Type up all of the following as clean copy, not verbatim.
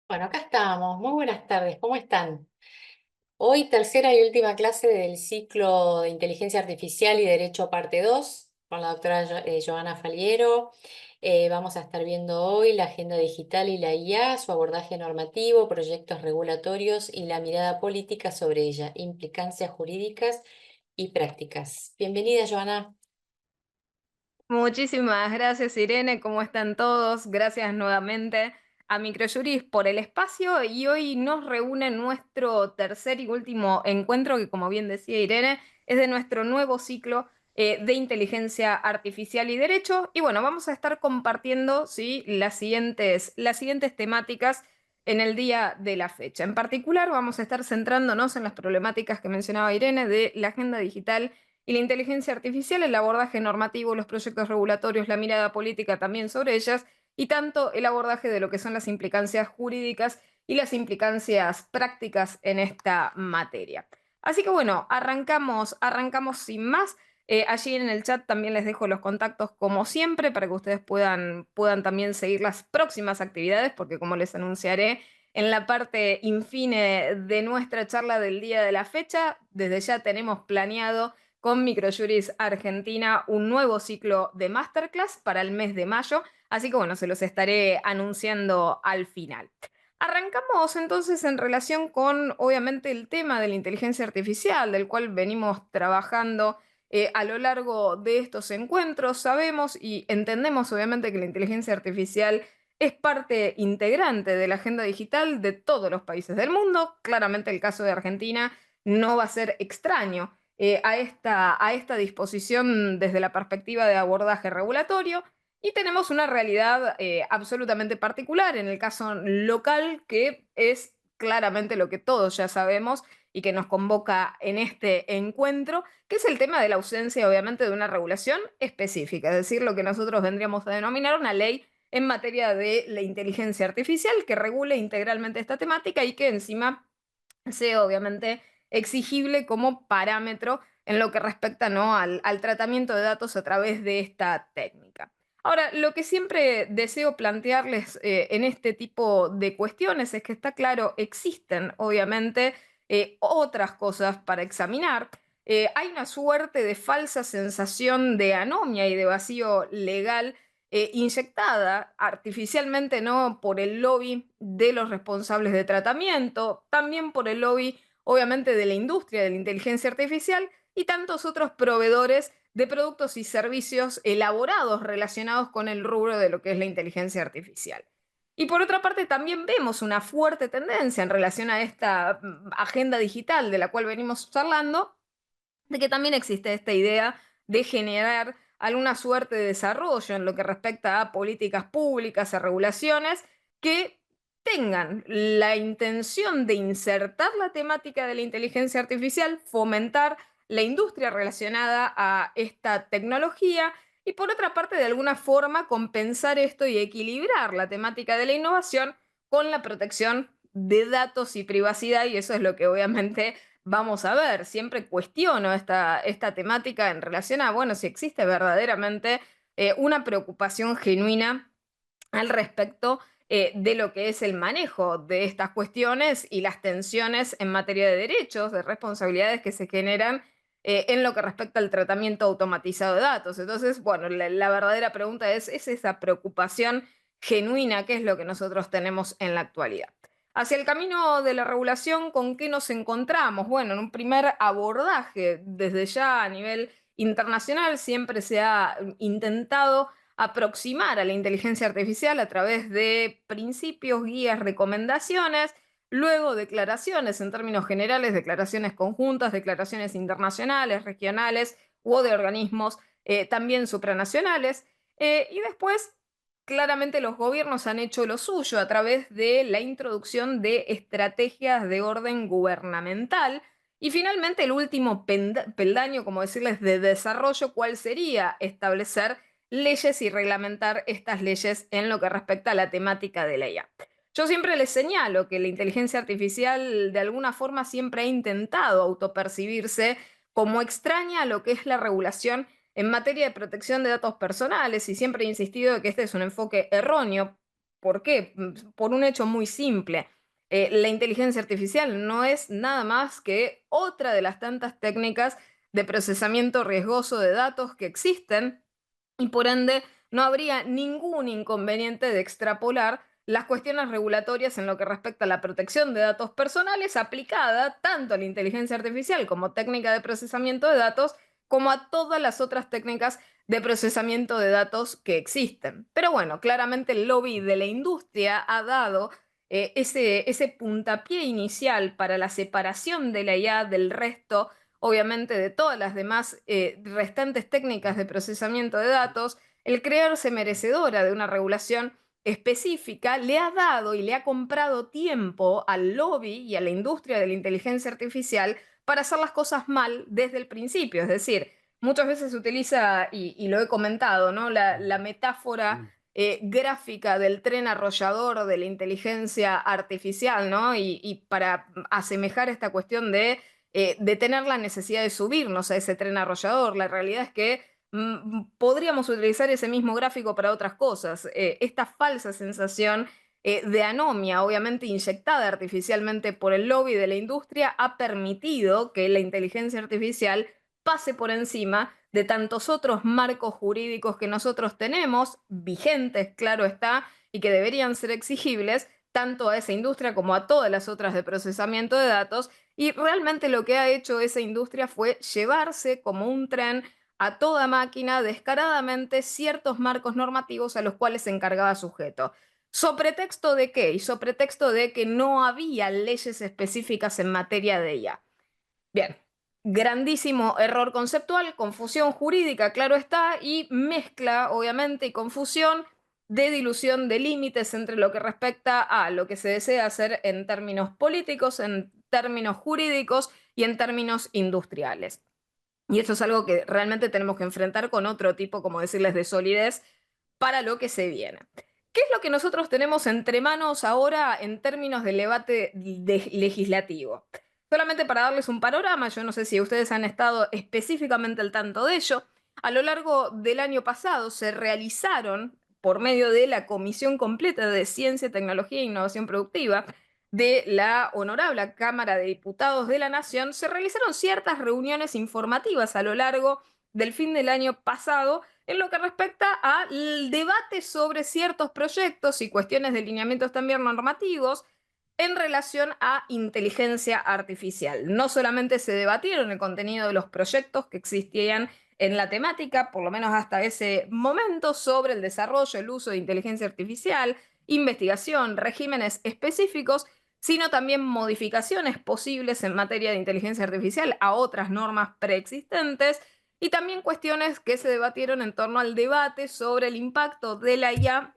Bueno, acá estamos. Muy buenas tardes. ¿Cómo están? Hoy tercera y última clase del ciclo de Inteligencia Artificial y Derecho parte 2 con la doctora Joana Faliero. Vamos a estar viendo hoy la agenda digital y la IA, su abordaje normativo, proyectos regulatorios y la mirada política sobre ella, implicancias jurídicas y prácticas. Bienvenida, Joana. Muchísimas gracias, Irene. ¿Cómo están todos? Gracias nuevamente a Microjuris por el espacio y hoy nos reúne nuestro tercer y último encuentro que, como bien decía Irene, es de nuestro nuevo ciclo de inteligencia artificial y derecho. Y bueno, vamos a estar compartiendo, ¿sí?, las siguientes temáticas en el día de la fecha. En particular, vamos a estar centrándonos en las problemáticas que mencionaba Irene de la agenda digital y la inteligencia artificial, el abordaje normativo, los proyectos regulatorios, la mirada política también sobre ellas, y tanto el abordaje de lo que son las implicancias jurídicas y las implicancias prácticas en esta materia. Así que bueno, arrancamos sin más. Allí en el chat también les dejo los contactos como siempre para que ustedes puedan también seguir las próximas actividades, porque como les anunciaré en la parte infine de nuestra charla del día de la fecha, desde ya tenemos planeado con Microjuris Argentina un nuevo ciclo de masterclass para el mes de mayo, así que bueno, se los estaré anunciando al final. Arrancamos entonces en relación con, obviamente, el tema de la inteligencia artificial, del cual venimos trabajando a lo largo de estos encuentros. Sabemos y entendemos, obviamente, que la inteligencia artificial es parte integrante de la agenda digital de todos los países del mundo. Claramente el caso de Argentina no va a ser extraño a esta disposición desde la perspectiva de abordaje regulatorio. Y tenemos una realidad absolutamente particular en el caso local, que es claramente lo que todos ya sabemos y que nos convoca en este encuentro, que es el tema de la ausencia, obviamente, de una regulación específica, es decir, lo que nosotros vendríamos a denominar una ley en materia de la inteligencia artificial que regule integralmente esta temática y que encima sea obviamente exigible como parámetro en lo que respecta, ¿no?, al tratamiento de datos a través de esta técnica. Ahora, lo que siempre deseo plantearles en este tipo de cuestiones es que está claro, existen obviamente otras cosas para examinar. Hay una suerte de falsa sensación de anomia y de vacío legal inyectada artificialmente, ¿no?, por el lobby de los responsables de tratamiento, también por el lobby, obviamente, de la industria de la inteligencia artificial y tantos otros proveedores de productos y servicios elaborados relacionados con el rubro de lo que es la inteligencia artificial. Y por otra parte, también vemos una fuerte tendencia en relación a esta agenda digital de la cual venimos charlando, de que también existe esta idea de generar alguna suerte de desarrollo en lo que respecta a políticas públicas, a regulaciones que tengan la intención de insertar la temática de la inteligencia artificial, fomentar la industria relacionada a esta tecnología y, por otra parte, de alguna forma compensar esto y equilibrar la temática de la innovación con la protección de datos y privacidad, y eso es lo que obviamente vamos a ver. Siempre cuestiono esta temática en relación a, bueno, si existe verdaderamente una preocupación genuina al respecto de lo que es el manejo de estas cuestiones y las tensiones en materia de derechos, de responsabilidades que se generan en lo que respecta al tratamiento automatizado de datos. Entonces, bueno, la verdadera pregunta ¿es esa preocupación genuina? ¿Qué es lo que nosotros tenemos en la actualidad? Hacia el camino de la regulación, ¿con qué nos encontramos? Bueno, en un primer abordaje, desde ya a nivel internacional, siempre se ha intentado aproximar a la inteligencia artificial a través de principios, guías, recomendaciones, luego declaraciones en términos generales, declaraciones conjuntas, declaraciones internacionales, regionales o de organismos también supranacionales. Y después, claramente los gobiernos han hecho lo suyo a través de la introducción de estrategias de orden gubernamental. Y finalmente el último peldaño, como decirles, de desarrollo, ¿cuál sería? Establecer leyes y reglamentar estas leyes en lo que respecta a la temática de la IA. Yo siempre les señalo que la inteligencia artificial de alguna forma siempre ha intentado autopercibirse como extraña a lo que es la regulación en materia de protección de datos personales y siempre he insistido de que este es un enfoque erróneo. ¿Por qué? Por un hecho muy simple. La inteligencia artificial no es nada más que otra de las tantas técnicas de procesamiento riesgoso de datos que existen y por ende no habría ningún inconveniente de extrapolar las cuestiones regulatorias en lo que respecta a la protección de datos personales aplicada tanto a la inteligencia artificial como técnica de procesamiento de datos, como a todas las otras técnicas de procesamiento de datos que existen. Pero bueno, claramente el lobby de la industria ha dado ese puntapié inicial para la separación de la IA del resto, obviamente de todas las demás restantes técnicas de procesamiento de datos. El creerse merecedora de una regulación específica le ha dado y le ha comprado tiempo al lobby y a la industria de la inteligencia artificial para hacer las cosas mal desde el principio. Es decir, muchas veces se utiliza, y lo he comentado, ¿no? La metáfora gráfica del tren arrollador de la inteligencia artificial, ¿no? Y para asemejar esta cuestión de tener la necesidad de subirnos a ese tren arrollador. La realidad es que podríamos utilizar ese mismo gráfico para otras cosas. Esta falsa sensación de anomia, obviamente inyectada artificialmente por el lobby de la industria, ha permitido que la inteligencia artificial pase por encima de tantos otros marcos jurídicos que nosotros tenemos, vigentes, claro está, y que deberían ser exigibles tanto a esa industria como a todas las otras de procesamiento de datos. Y realmente lo que ha hecho esa industria fue llevarse como un tren a toda máquina descaradamente ciertos marcos normativos a los cuales se encargaba sujeto. ¿So pretexto de qué? Y so pretexto de que no había leyes específicas en materia de ella. Bien, grandísimo error conceptual, confusión jurídica, claro está, y mezcla, obviamente, y confusión de dilución de límites entre lo que respecta a lo que se desea hacer en términos políticos, en términos jurídicos y en términos industriales. Y esto es algo que realmente tenemos que enfrentar con otro tipo, como decirles, de solidez para lo que se viene. ¿Qué es lo que nosotros tenemos entre manos ahora en términos del debate legislativo? Solamente para darles un panorama, yo no sé si ustedes han estado específicamente al tanto de ello, a lo largo del año pasado se realizaron, por medio de la Comisión Completa de Ciencia, Tecnología e Innovación Productiva, de la Honorable Cámara de Diputados de la Nación, se realizaron ciertas reuniones informativas a lo largo del fin del año pasado en lo que respecta al debate sobre ciertos proyectos y cuestiones de lineamientos también normativos en relación a inteligencia artificial. No solamente se debatieron el contenido de los proyectos que existían en la temática, por lo menos hasta ese momento, sobre el desarrollo, el uso de inteligencia artificial, investigación, regímenes específicos, sino también modificaciones posibles en materia de inteligencia artificial a otras normas preexistentes y también cuestiones que se debatieron en torno al debate sobre el impacto de la IA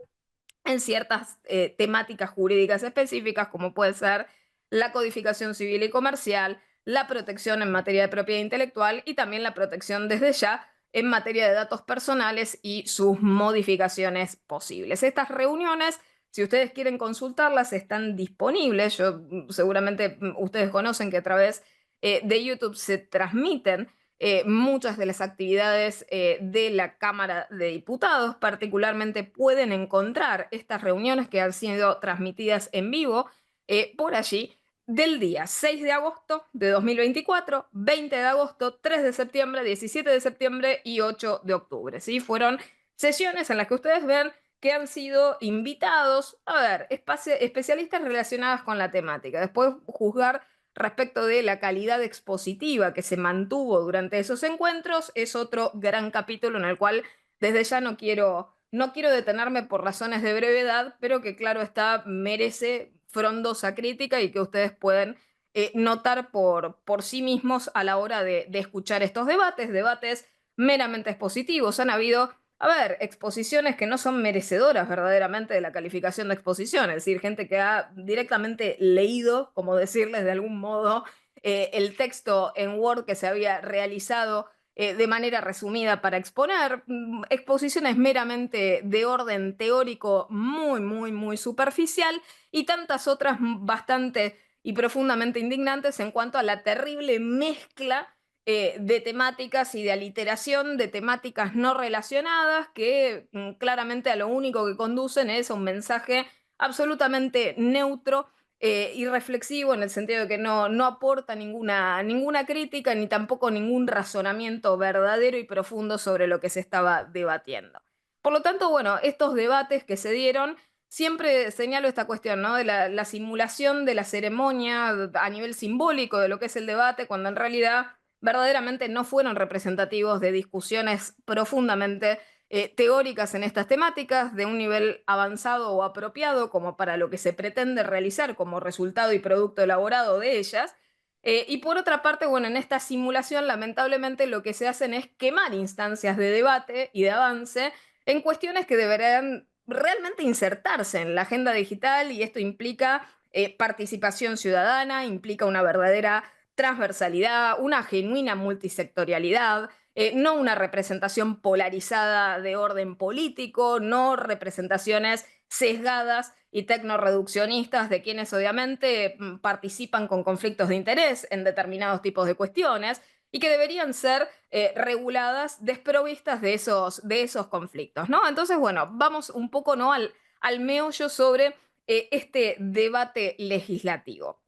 en ciertas temáticas jurídicas específicas, como puede ser la codificación civil y comercial, la protección en materia de propiedad intelectual y también la protección desde ya en materia de datos personales y sus modificaciones posibles. Estas reuniones, si ustedes quieren consultarlas, están disponibles. Seguramente ustedes conocen que a través de YouTube se transmiten muchas de las actividades de la Cámara de Diputados. Particularmente pueden encontrar estas reuniones que han sido transmitidas en vivo por allí del día 6 de agosto de 2024, 20 de agosto, 3 de septiembre, 17 de septiembre y 8 de octubre. ¿Sí? Fueron sesiones en las que ustedes ven que han sido invitados, a ver, especialistas relacionados con la temática. Después juzgar respecto de la calidad expositiva que se mantuvo durante esos encuentros es otro gran capítulo en el cual desde ya no quiero detenerme por razones de brevedad, pero que claro está, merece frondosa crítica y que ustedes pueden notar por sí mismos a la hora de escuchar estos debates meramente expositivos. Han habido, a ver, exposiciones que no son merecedoras verdaderamente de la calificación de exposición, es decir, gente que ha directamente leído, como decirles de algún modo, el texto en Word que se había realizado de manera resumida para exponer, exposiciones meramente de orden teórico muy, muy, muy superficial y tantas otras bastante y profundamente indignantes en cuanto a la terrible mezcla de temáticas y de aliteración de temáticas no relacionadas que claramente a lo único que conducen es a un mensaje absolutamente neutro y reflexivo en el sentido de que no aporta ninguna crítica ni tampoco ningún razonamiento verdadero y profundo sobre lo que se estaba debatiendo. Por lo tanto, bueno, estos debates que se dieron, siempre señalo esta cuestión, ¿no? De la simulación de la ceremonia a nivel simbólico de lo que es el debate, cuando en realidad verdaderamente no fueron representativos de discusiones profundamente teóricas en estas temáticas, de un nivel avanzado o apropiado como para lo que se pretende realizar como resultado y producto elaborado de ellas. Y por otra parte, bueno, en esta simulación lamentablemente lo que se hacen es quemar instancias de debate y de avance en cuestiones que deberán realmente insertarse en la agenda digital, y esto implica participación ciudadana, implica una verdadera transversalidad, una genuina multisectorialidad, no una representación polarizada de orden político, no representaciones sesgadas y tecnoreduccionistas de quienes obviamente participan con conflictos de interés en determinados tipos de cuestiones y que deberían ser reguladas desprovistas de esos conflictos, ¿no? Entonces, bueno, vamos un poco, ¿no? al meollo sobre este debate legislativo.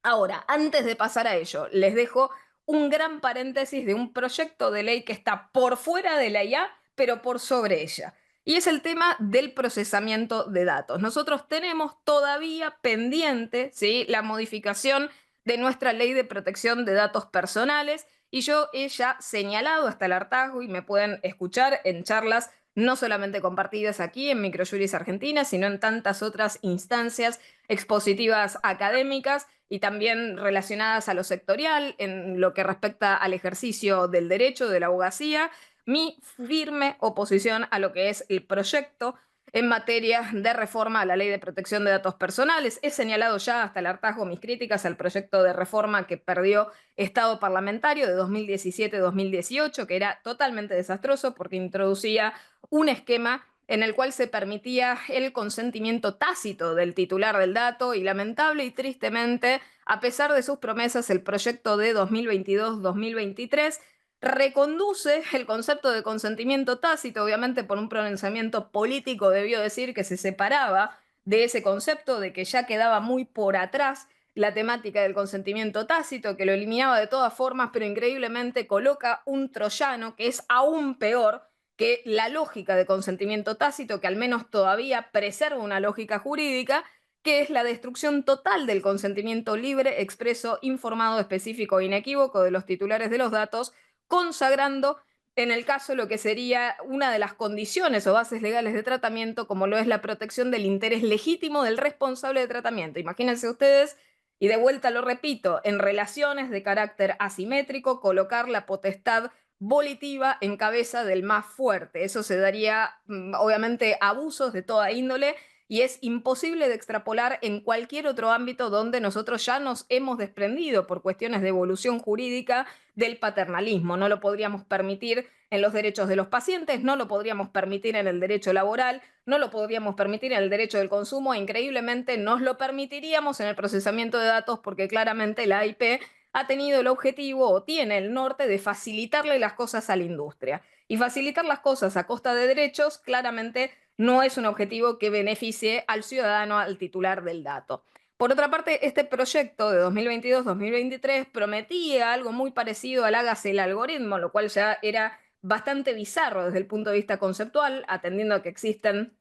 Ahora, antes de pasar a ello, les dejo un gran paréntesis de un proyecto de ley que está por fuera de la IA, pero por sobre ella. Y es el tema del procesamiento de datos. Nosotros tenemos todavía pendiente, ¿sí?, la modificación de nuestra ley de protección de datos personales, y yo he ya señalado hasta el hartazgo, y me pueden escuchar en charlas no solamente compartidas aquí en Microjuris Argentina, sino en tantas otras instancias expositivas académicas y también relacionadas a lo sectorial, en lo que respecta al ejercicio del derecho, de la abogacía, mi firme oposición a lo que es el proyecto en materia de reforma a la Ley de Protección de Datos Personales. He señalado ya hasta el hartazgo mis críticas al proyecto de reforma que perdió estado parlamentario de 2017-2018, que era totalmente desastroso porque introducía un esquema en el cual se permitía el consentimiento tácito del titular del dato, y lamentable y tristemente, a pesar de sus promesas, el proyecto de 2022-2023 reconduce el concepto de consentimiento tácito, obviamente por un pronunciamiento político debió decir que se separaba de ese concepto, de que ya quedaba muy por atrás la temática del consentimiento tácito, que lo eliminaba de todas formas, pero increíblemente coloca un troyano que es aún peor que la lógica de consentimiento tácito, que al menos todavía preserva una lógica jurídica, que es la destrucción total del consentimiento libre, expreso, informado, específico e inequívoco de los titulares de los datos, consagrando en el caso lo que sería una de las condiciones o bases legales de tratamiento, como lo es la protección del interés legítimo del responsable de tratamiento. Imagínense ustedes, y de vuelta lo repito, en relaciones de carácter asimétrico, colocar la potestad volitiva en cabeza del más fuerte. Eso se daría, obviamente, abusos de toda índole, y es imposible de extrapolar en cualquier otro ámbito donde nosotros ya nos hemos desprendido por cuestiones de evolución jurídica del paternalismo. No lo podríamos permitir en los derechos de los pacientes, no lo podríamos permitir en el derecho laboral, no lo podríamos permitir en el derecho del consumo, e increíblemente nos lo permitiríamos en el procesamiento de datos, porque claramente la AIP ha tenido el objetivo o tiene el norte de facilitarle las cosas a la industria. Y facilitar las cosas a costa de derechos claramente no es un objetivo que beneficie al ciudadano, al titular del dato. Por otra parte, este proyecto de 2022-2023 prometía algo muy parecido al hágase el algoritmo, lo cual ya era bastante bizarro desde el punto de vista conceptual, atendiendo a que existen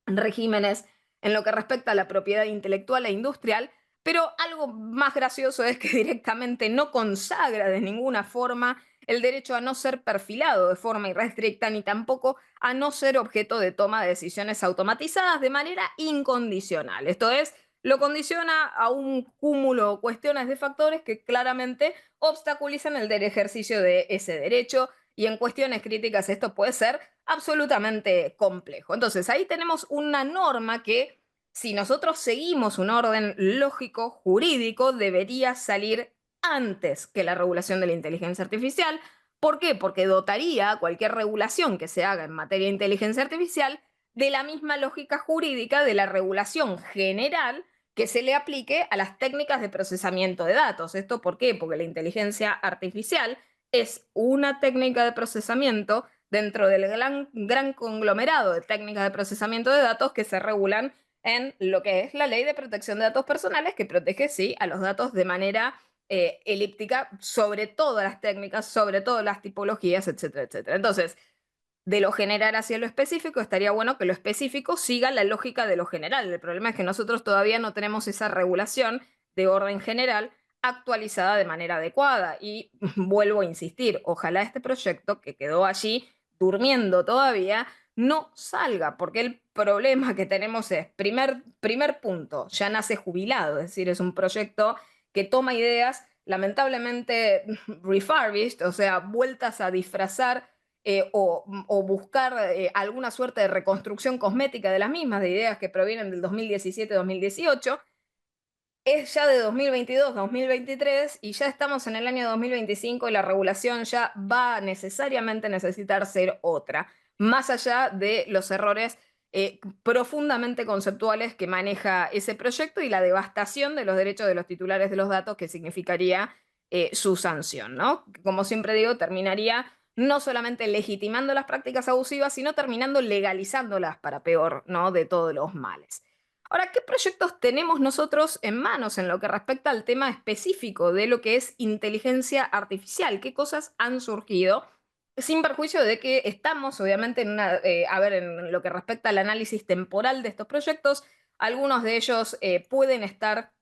regímenes en lo que respecta a la propiedad intelectual e industrial, pero algo más gracioso es que directamente no consagra de ninguna forma el derecho a no ser perfilado de forma irrestricta, ni tampoco a no ser objeto de toma de decisiones automatizadas de manera incondicional. Esto es, lo condiciona a un cúmulo o cuestiones de factores que claramente obstaculizan el ejercicio de ese derecho, y en cuestiones críticas esto puede ser absolutamente complejo. Entonces, ahí tenemos una norma que, si nosotros seguimos un orden lógico jurídico, debería salir antes que la regulación de la inteligencia artificial. ¿Por qué? Porque dotaría a cualquier regulación que se haga en materia de inteligencia artificial de la misma lógica jurídica de la regulación general que se le aplique a las técnicas de procesamiento de datos. ¿Esto por qué? Porque la inteligencia artificial, es una técnica de procesamiento dentro del gran conglomerado de técnicas de procesamiento de datos que se regulan en lo que es la Ley de Protección de Datos Personales, que protege, sí, a los datos de manera elíptica sobre todas las técnicas, sobre todas las tipologías, etcétera, etcétera. Entonces, de lo general hacia lo específico, estaría bueno que lo específico siga la lógica de lo general. El problema es que nosotros todavía no tenemos esa regulación de orden general actualizada de manera adecuada. Y vuelvo a insistir, ojalá este proyecto que quedó allí durmiendo todavía no salga, porque el problema que tenemos es, primer punto, ya nace jubilado, es decir, es un proyecto que toma ideas lamentablemente refurbished, o sea, vueltas a disfrazar o buscar alguna suerte de reconstrucción cosmética de las mismas, de ideas que provienen del 2017-2018, es ya de 2022-2023 y ya estamos en el año 2025 y la regulación ya va a necesariamente necesitar ser otra, más allá de los errores profundamente conceptuales que maneja ese proyecto y la devastación de los derechos de los titulares de los datos que significaría su sanción, ¿no? Como siempre digo, terminaría no solamente legitimando las prácticas abusivas, sino terminando legalizándolas para peor, ¿no? De todos los males. Ahora, ¿qué proyectos tenemos nosotros en manos en lo que respecta al tema específico de lo que es inteligencia artificial? ¿Qué cosas han surgido? Sin perjuicio de que estamos, obviamente, en lo que respecta al análisis temporal de estos proyectos, algunos de ellos pueden estar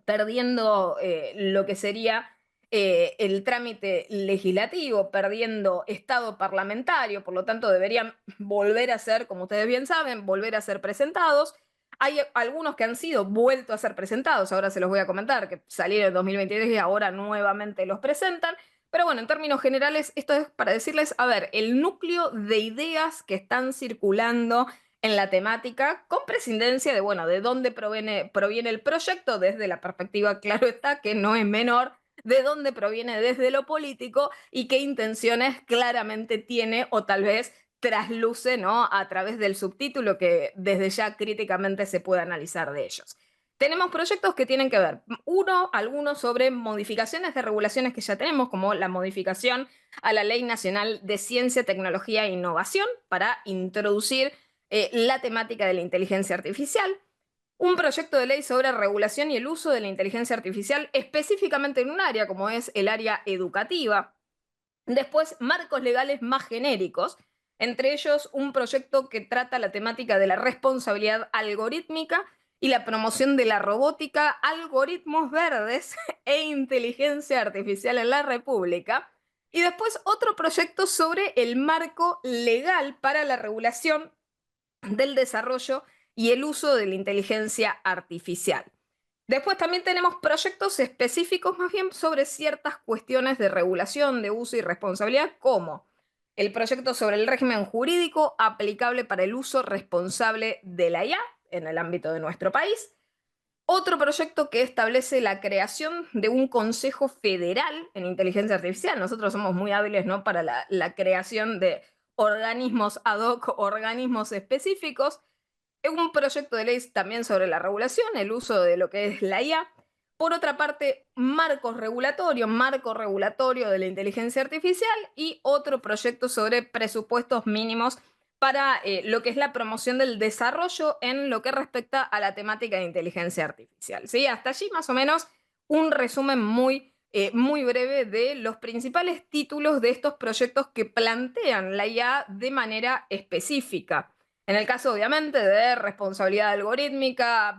perdiendo lo que sería el trámite legislativo, perdiendo estado parlamentario, por lo tanto deberían volver a ser, como ustedes bien saben, volver a ser presentados. Hay algunos que han sido vuelto a ser presentados, ahora se los voy a comentar, que salieron en 2023 y ahora nuevamente los presentan. Pero bueno, en términos generales, esto es para decirles, a ver, el núcleo de ideas que están circulando en la temática, con prescindencia de, bueno, de dónde proviene el proyecto, desde la perspectiva, claro está, que no es menor, de dónde proviene desde lo político y qué intenciones claramente tiene o tal vez trasluce, ¿no? A través del subtítulo que desde ya críticamente se puede analizar de ellos. Tenemos proyectos que tienen que ver, algunos sobre modificaciones de regulaciones que ya tenemos, como la modificación a la Ley Nacional de Ciencia, Tecnología e Innovación para introducir la temática de la inteligencia artificial, un proyecto de ley sobre regulación y el uso de la inteligencia artificial específicamente en un área como es el área educativa. Después, marcos legales más genéricos, entre ellos un proyecto que trata la temática de la responsabilidad algorítmica y la promoción de la robótica, algoritmos verdes e inteligencia artificial en la República. Y después otro proyecto sobre el marco legal para la regulación del desarrollo y el uso de la inteligencia artificial. Después también tenemos proyectos específicos más bien sobre ciertas cuestiones de regulación, de uso y responsabilidad, como el proyecto sobre el régimen jurídico aplicable para el uso responsable de la IA en el ámbito de nuestro país. Otro proyecto que establece la creación de un Consejo Federal en Inteligencia Artificial. Nosotros somos muy hábiles, ¿no?, para la creación de organismos ad hoc, organismos específicos. Un proyecto de ley también sobre la regulación, el uso de lo que es la IA. Por otra parte, marco regulatorio de la inteligencia artificial y otro proyecto sobre presupuestos mínimos para lo que es la promoción del desarrollo en lo que respecta a la temática de inteligencia artificial. ¿Sí? Hasta allí más o menos un resumen muy breve de los principales títulos de estos proyectos que plantean la IA de manera específica. En el caso, obviamente, de responsabilidad algorítmica,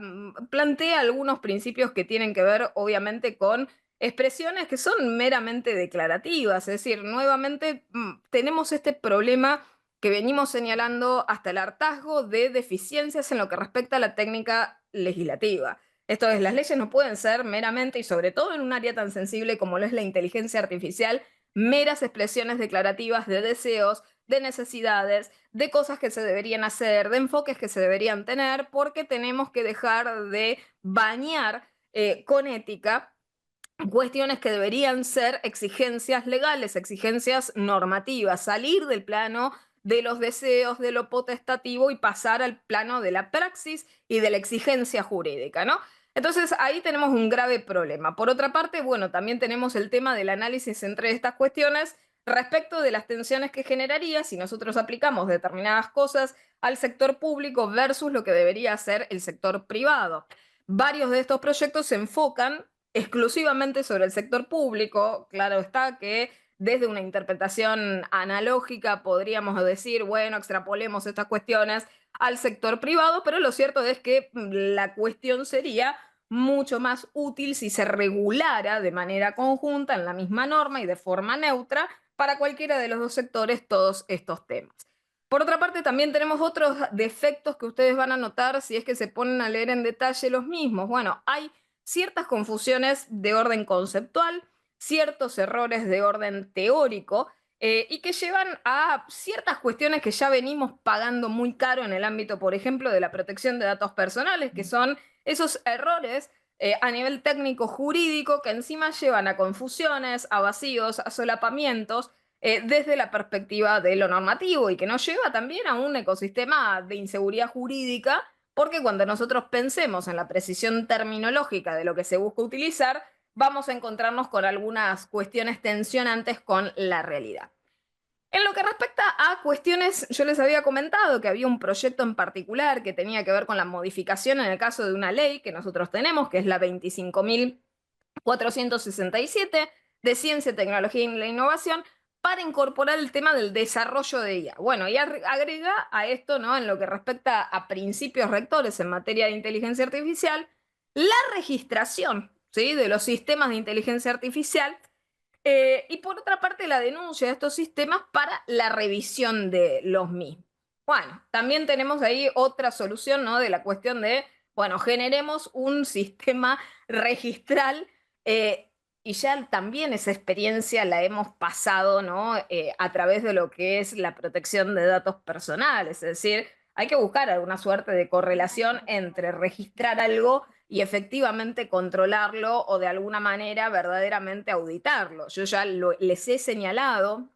plantea algunos principios que tienen que ver, obviamente, con expresiones que son meramente declarativas. Es decir, nuevamente tenemos este problema que venimos señalando hasta el hartazgo de deficiencias en lo que respecta a la técnica legislativa. Esto es, las leyes no pueden ser meramente, y sobre todo en un área tan sensible como lo es la inteligencia artificial, meras expresiones declarativas de deseos, de necesidades, de cosas que se deberían hacer, de enfoques que se deberían tener, porque tenemos que dejar de bañar con ética cuestiones que deberían ser exigencias legales, exigencias normativas, salir del plano de los deseos, de lo potestativo y pasar al plano de la praxis y de la exigencia jurídica, ¿no? Entonces ahí tenemos un grave problema. Por otra parte, bueno, también tenemos el tema del análisis entre estas cuestiones respecto de las tensiones que generaría si nosotros aplicamos determinadas cosas al sector público versus lo que debería hacer el sector privado. Varios de estos proyectos se enfocan exclusivamente sobre el sector público. Claro está que desde una interpretación analógica podríamos decir, bueno, extrapolemos estas cuestiones al sector privado, pero lo cierto es que la cuestión sería mucho más útil si se regulara de manera conjunta en la misma norma y de forma neutra para cualquiera de los dos sectores todos estos temas. Por otra parte, también tenemos otros defectos que ustedes van a notar si es que se ponen a leer en detalle los mismos. Bueno, hay ciertas confusiones de orden conceptual, ciertos errores de orden teórico, y que llevan a ciertas cuestiones que ya venimos pagando muy caro en el ámbito, por ejemplo, de la protección de datos personales, que son esos errores a nivel técnico jurídico que encima llevan a confusiones, a vacíos, a solapamientos desde la perspectiva de lo normativo y que nos lleva también a un ecosistema de inseguridad jurídica, porque cuando nosotros pensemos en la precisión terminológica de lo que se busca utilizar, vamos a encontrarnos con algunas cuestiones tensionantes con la realidad. En lo que respecta a cuestiones, yo les había comentado que había un proyecto en particular que tenía que ver con la modificación en el caso de una ley que nosotros tenemos, que es la 25.467 de Ciencia, Tecnología y la Innovación, para incorporar el tema del desarrollo de IA. Bueno, y agrega a esto, ¿no? En lo que respecta a principios rectores en materia de inteligencia artificial, la registración, ¿sí?, de los sistemas de inteligencia artificial y por otra parte, la denuncia de estos sistemas para la revisión de los mismos. Bueno, también tenemos ahí otra solución, ¿no? De la cuestión de, bueno, generemos un sistema registral y ya también esa experiencia la hemos pasado, ¿no? A través de lo que es la protección de datos personales. Es decir, hay que buscar alguna suerte de correlación entre registrar algo y efectivamente controlarlo o de alguna manera verdaderamente auditarlo. Yo ya les he señalado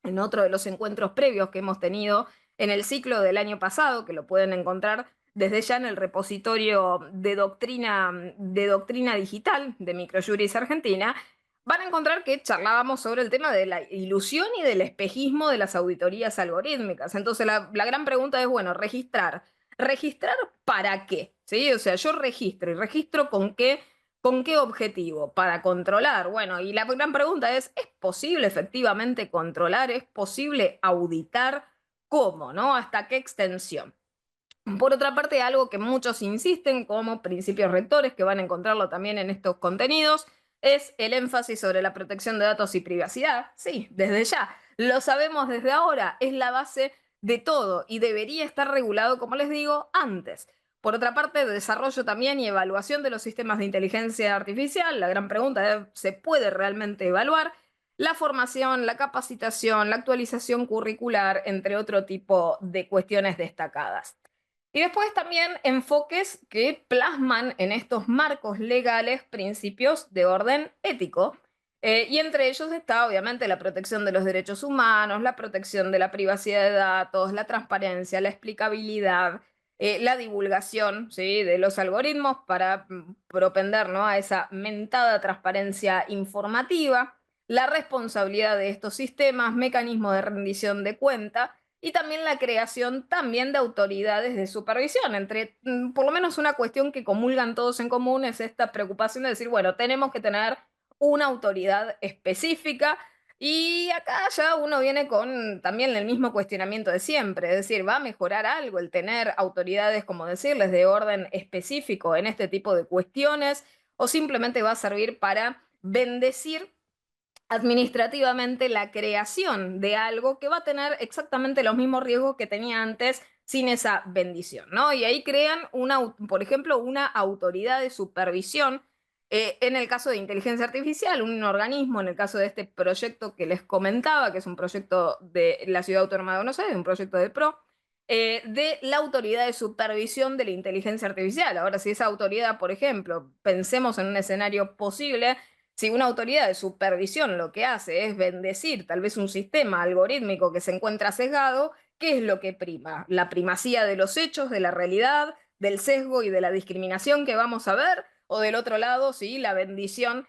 en otro de los encuentros previos que hemos tenido en el ciclo del año pasado, que lo pueden encontrar desde ya en el repositorio de doctrina digital de Microjuris Argentina, van a encontrar que charlábamos sobre el tema de la ilusión y del espejismo de las auditorías algorítmicas. Entonces la gran pregunta es, bueno, registrar. ¿Registrar para qué? ¿Sí? O sea, yo registro y registro con qué objetivo, para controlar. Bueno, y la gran pregunta ¿es posible efectivamente controlar? ¿Es posible auditar? ¿Cómo? ¿No? ¿Hasta qué extensión? Por otra parte, algo que muchos insisten como principios rectores, que van a encontrarlo también en estos contenidos, es el énfasis sobre la protección de datos y privacidad. Sí, desde ya. Lo sabemos desde ahora, es la base de todo y debería estar regulado, como les digo, antes. Por otra parte, desarrollo también y evaluación de los sistemas de inteligencia artificial. La gran pregunta es, ¿se puede realmente evaluar? La formación, la capacitación, la actualización curricular, entre otro tipo de cuestiones destacadas. Y después también enfoques que plasman en estos marcos legales principios de orden ético. Y entre ellos está obviamente la protección de los derechos humanos, la protección de la privacidad de datos, la transparencia, la explicabilidad, la divulgación, ¿sí?, de los algoritmos para propender, ¿no?, a esa mentada transparencia informativa, la responsabilidad de estos sistemas, mecanismos de rendición de cuenta y también la creación también de autoridades de supervisión. Entre, por lo menos una cuestión que comulgan todos en común es esta preocupación de decir, bueno, tenemos que tener una autoridad específica y acá ya uno viene con también el mismo cuestionamiento de siempre, es decir, ¿va a mejorar algo el tener autoridades, como decirles, de orden específico en este tipo de cuestiones o simplemente va a servir para bendecir administrativamente la creación de algo que va a tener exactamente los mismos riesgos que tenía antes sin esa bendición, ¿no? Y ahí crean, por ejemplo, una autoridad de supervisión en el caso de inteligencia artificial, un organismo, en el caso de este proyecto que les comentaba, que es un proyecto de la Ciudad Autónoma de Buenos Aires, un proyecto de PRO, de la autoridad de supervisión de la inteligencia artificial. Ahora, si esa autoridad, por ejemplo, pensemos en un escenario posible, si una autoridad de supervisión lo que hace es bendecir tal vez un sistema algorítmico que se encuentra sesgado, ¿qué es lo que prima? La primacía de los hechos, de la realidad, del sesgo y de la discriminación que vamos a ver, o del otro lado, sí, la bendición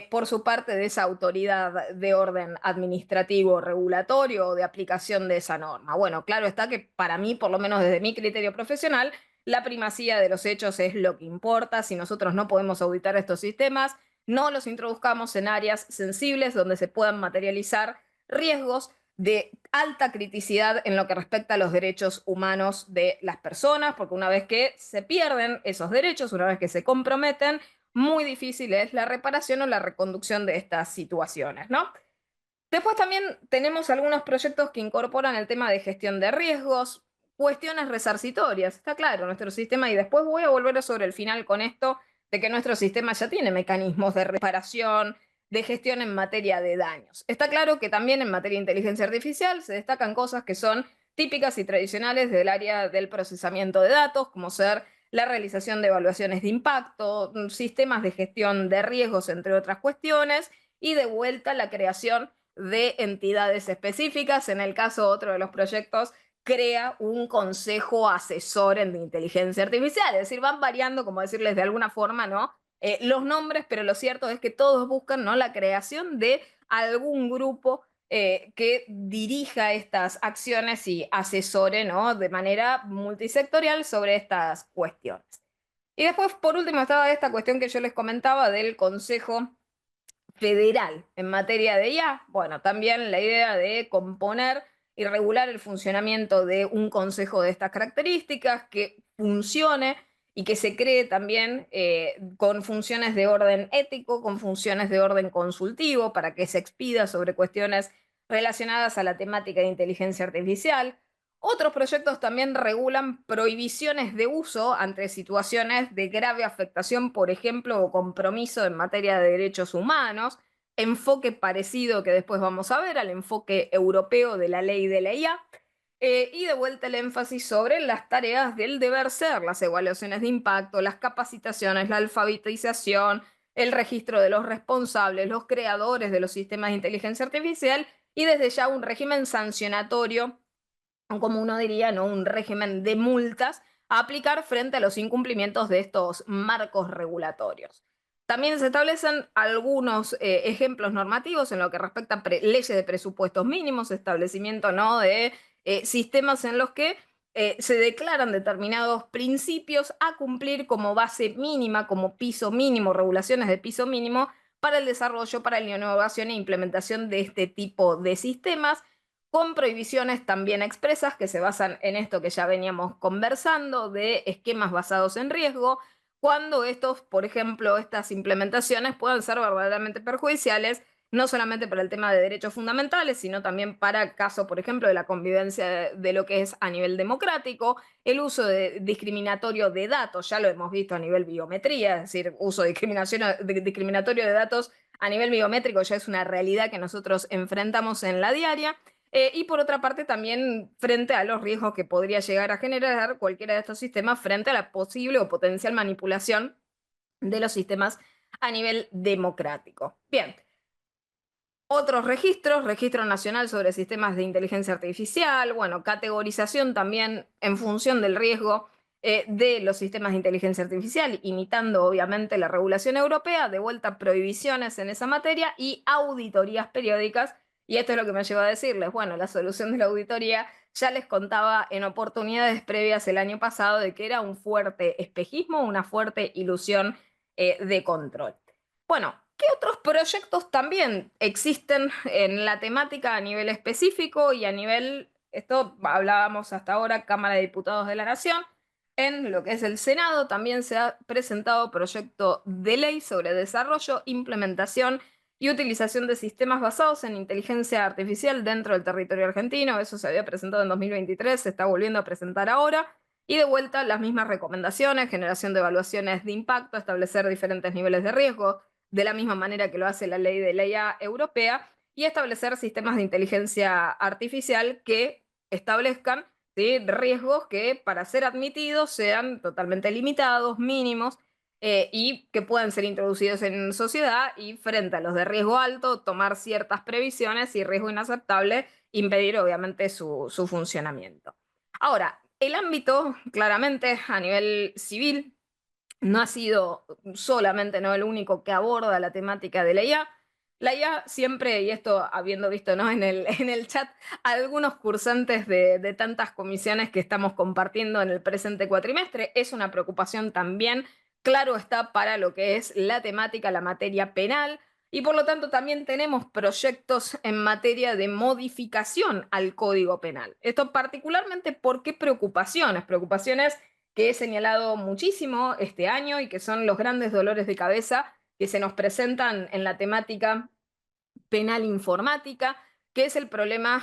por su parte de esa autoridad de orden administrativo, regulatorio o de aplicación de esa norma. Bueno, claro está que para mí, por lo menos desde mi criterio profesional, la primacía de los hechos es lo que importa. Si nosotros no podemos auditar estos sistemas, no los introduzcamos en áreas sensibles donde se puedan materializar riesgos de alta criticidad en lo que respecta a los derechos humanos de las personas, porque una vez que se pierden esos derechos, una vez que se comprometen, muy difícil es la reparación o la reconducción de estas situaciones, ¿no? Después también tenemos algunos proyectos que incorporan el tema de gestión de riesgos, cuestiones resarcitorias, está claro, nuestro sistema, y después voy a volver sobre el final con esto, de que nuestro sistema ya tiene mecanismos de reparación, de gestión en materia de daños. Está claro que también en materia de inteligencia artificial se destacan cosas que son típicas y tradicionales del área del procesamiento de datos, como ser la realización de evaluaciones de impacto, sistemas de gestión de riesgos, entre otras cuestiones, y de vuelta la creación de entidades específicas. En el caso otro de los proyectos, crea un consejo asesor en inteligencia artificial. Es decir, van variando, como decirles de alguna forma, ¿no? Los nombres, pero lo cierto es que todos buscan, ¿no?, la creación de algún grupo que dirija estas acciones y asesore, ¿no?, de manera multisectorial sobre estas cuestiones. Y después, por último, estaba esta cuestión que yo les comentaba del Consejo Federal en materia de IA. Bueno, también la idea de componer y regular el funcionamiento de un consejo de estas características, que funcione y que se cree también con funciones de orden ético, con funciones de orden consultivo, para que se expida sobre cuestiones relacionadas a la temática de inteligencia artificial. Otros proyectos también regulan prohibiciones de uso ante situaciones de grave afectación, por ejemplo, o compromiso en materia de derechos humanos, enfoque parecido que después vamos a ver al enfoque europeo de la ley de la IA, y de vuelta el énfasis sobre las tareas del deber ser, las evaluaciones de impacto, las capacitaciones, la alfabetización, el registro de los responsables, los creadores de los sistemas de inteligencia artificial, y desde ya un régimen sancionatorio, como uno diría, ¿no?, un régimen de multas a aplicar frente a los incumplimientos de estos marcos regulatorios. También se establecen algunos ejemplos normativos en lo que respecta a leyes de presupuestos mínimos, establecimiento, ¿no?, de sistemas en los que se declaran determinados principios a cumplir como base mínima, como piso mínimo, regulaciones de piso mínimo para el desarrollo, para la innovación e implementación de este tipo de sistemas, con prohibiciones también expresas que se basan en esto que ya veníamos conversando, de esquemas basados en riesgo, cuando estos, por ejemplo, estas implementaciones puedan ser verdaderamente perjudiciales, no solamente para el tema de derechos fundamentales, sino también para el caso, por ejemplo, de la convivencia de lo que es a nivel democrático, el uso discriminatorio de datos, ya lo hemos visto a nivel biometría, es decir, uso discriminatorio de datos a nivel biométrico ya es una realidad que nosotros enfrentamos en la diaria. Y por otra parte, también frente a los riesgos que podría llegar a generar cualquiera de estos sistemas frente a la posible o potencial manipulación de los sistemas a nivel democrático. Bien, otros registros, Registro Nacional sobre Sistemas de Inteligencia Artificial, bueno, categorización también en función del riesgo de los sistemas de inteligencia artificial, imitando obviamente la regulación europea, de vuelta prohibiciones en esa materia y auditorías periódicas. Y esto es lo que me lleva a decirles, bueno, la solución de la auditoría ya les contaba en oportunidades previas el año pasado de que era un fuerte espejismo, una fuerte ilusión de control. Bueno, ¿qué otros proyectos también existen en la temática a nivel específico y a nivel, esto hablábamos hasta ahora, Cámara de Diputados de la Nación? En lo que es el Senado también se ha presentado proyecto de ley sobre desarrollo, implementación y utilización de sistemas basados en inteligencia artificial dentro del territorio argentino. Eso se había presentado en 2023, se está volviendo a presentar ahora. Y de vuelta las mismas recomendaciones, generación de evaluaciones de impacto, establecer diferentes niveles de riesgo, de la misma manera que lo hace la ley de la IA europea, y establecer sistemas de inteligencia artificial que establezcan, ¿sí?, riesgos que para ser admitidos sean totalmente limitados, mínimos, y que puedan ser introducidos en sociedad, y frente a los de riesgo alto, tomar ciertas previsiones, y riesgo inaceptable, impedir obviamente su funcionamiento. Ahora, el ámbito claramente a nivel civil no ha sido solamente, ¿no?, el único que aborda la temática de la IA. La IA siempre, y esto habiendo visto, ¿no?, en el chat algunos cursantes de tantas comisiones que estamos compartiendo en el presente cuatrimestre, es una preocupación también, claro está, para lo que es la temática, la materia penal, y por lo tanto también tenemos proyectos en materia de modificación al Código Penal. Esto particularmente, ¿por qué preocupaciones? Preocupaciones que he señalado muchísimo este año y que son los grandes dolores de cabeza que se nos presentan en la temática penal informática, que es el problema,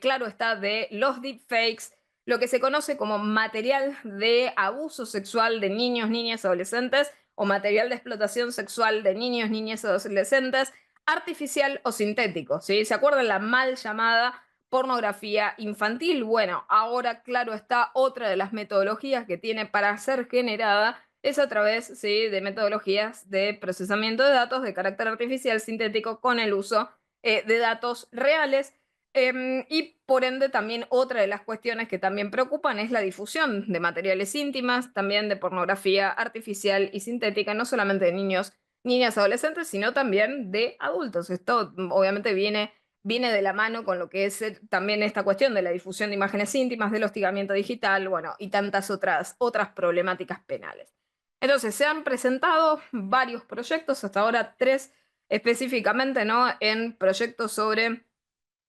claro está, de los deepfakes, lo que se conoce como material de abuso sexual de niños, niñas, adolescentes, o material de explotación sexual de niños, niñas, adolescentes, artificial o sintético. ¿Sí? ¿Se acuerdan la mal llamada pornografía infantil? Bueno, ahora, claro está, otra de las metodologías que tiene para ser generada es a través, ¿sí?, de metodologías de procesamiento de datos de carácter artificial sintético con el uso de datos reales. Y por ende también otra de las cuestiones que también preocupan es la difusión de materiales íntimas, también de pornografía artificial y sintética, no solamente de niños, niñas, adolescentes, sino también de adultos. Esto obviamente viene de la mano con lo que es también esta cuestión de la difusión de imágenes íntimas, del hostigamiento digital, bueno, y tantas otras problemáticas penales. Entonces, se han presentado varios proyectos, hasta ahora 3 específicamente, ¿no?, en proyectos sobre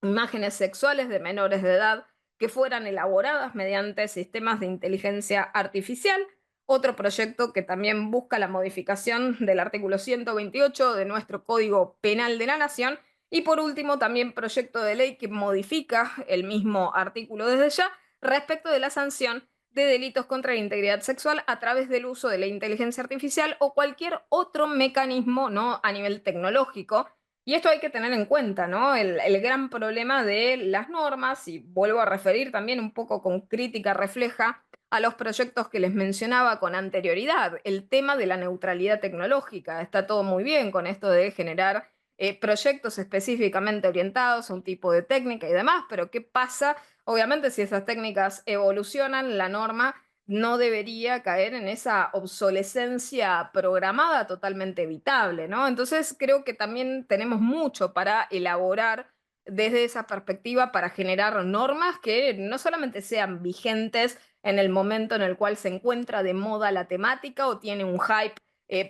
imágenes sexuales de menores de edad que fueran elaboradas mediante sistemas de inteligencia artificial. Otro proyecto que también busca la modificación del artículo 128 de nuestro Código Penal de la Nación. Y por último, también proyecto de ley que modifica el mismo artículo desde ya respecto de la sanción de delitos contra la integridad sexual a través del uso de la inteligencia artificial o cualquier otro mecanismo, ¿no?, a nivel tecnológico. Y esto hay que tener en cuenta, ¿no? El gran problema de las normas, y vuelvo a referir también un poco con crítica refleja a los proyectos que les mencionaba con anterioridad, el tema de la neutralidad tecnológica. Está todo muy bien con esto de generar proyectos específicamente orientados a un tipo de técnica y demás, pero ¿qué pasa? Obviamente, si esas técnicas evolucionan, la norma no debería caer en esa obsolescencia programada totalmente evitable, ¿no? Entonces, creo que también tenemos mucho para elaborar desde esa perspectiva para generar normas que no solamente sean vigentes en el momento en el cual se encuentra de moda la temática o tiene un hype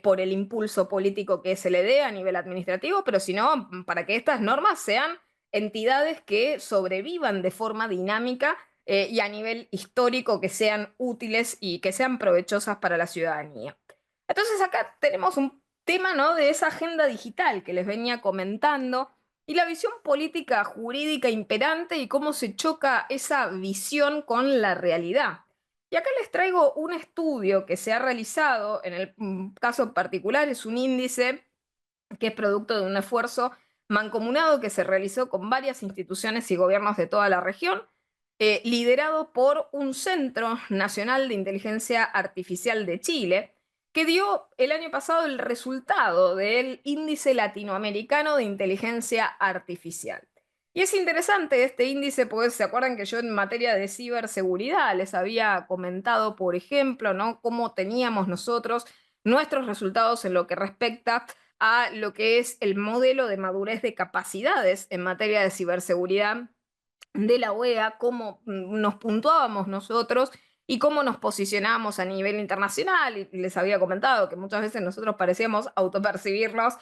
por el impulso político que se le dé a nivel administrativo, pero sino para que estas normas sean entidades que sobrevivan de forma dinámica y a nivel histórico que sean útiles y que sean provechosas para la ciudadanía. Entonces acá tenemos un tema, ¿no?, de esa agenda digital que les venía comentando y la visión política jurídica imperante y cómo se choca esa visión con la realidad. Y acá les traigo un estudio que se ha realizado, en el caso particular es un índice que es producto de un esfuerzo mancomunado que se realizó con varias instituciones y gobiernos de toda la región, liderado por un Centro Nacional de Inteligencia Artificial de Chile, que dio el año pasado el resultado del Índice Latinoamericano de Inteligencia Artificial. Y es interesante este índice, porque se acuerdan que yo en materia de ciberseguridad les había comentado, por ejemplo, ¿no?, cómo teníamos nosotros nuestros resultados en lo que respecta a lo que es el modelo de madurez de capacidades en materia de ciberseguridad de la OEA, cómo nos puntuábamos nosotros y cómo nos posicionábamos a nivel internacional. Y les había comentado que muchas veces nosotros parecíamos autopercibirnos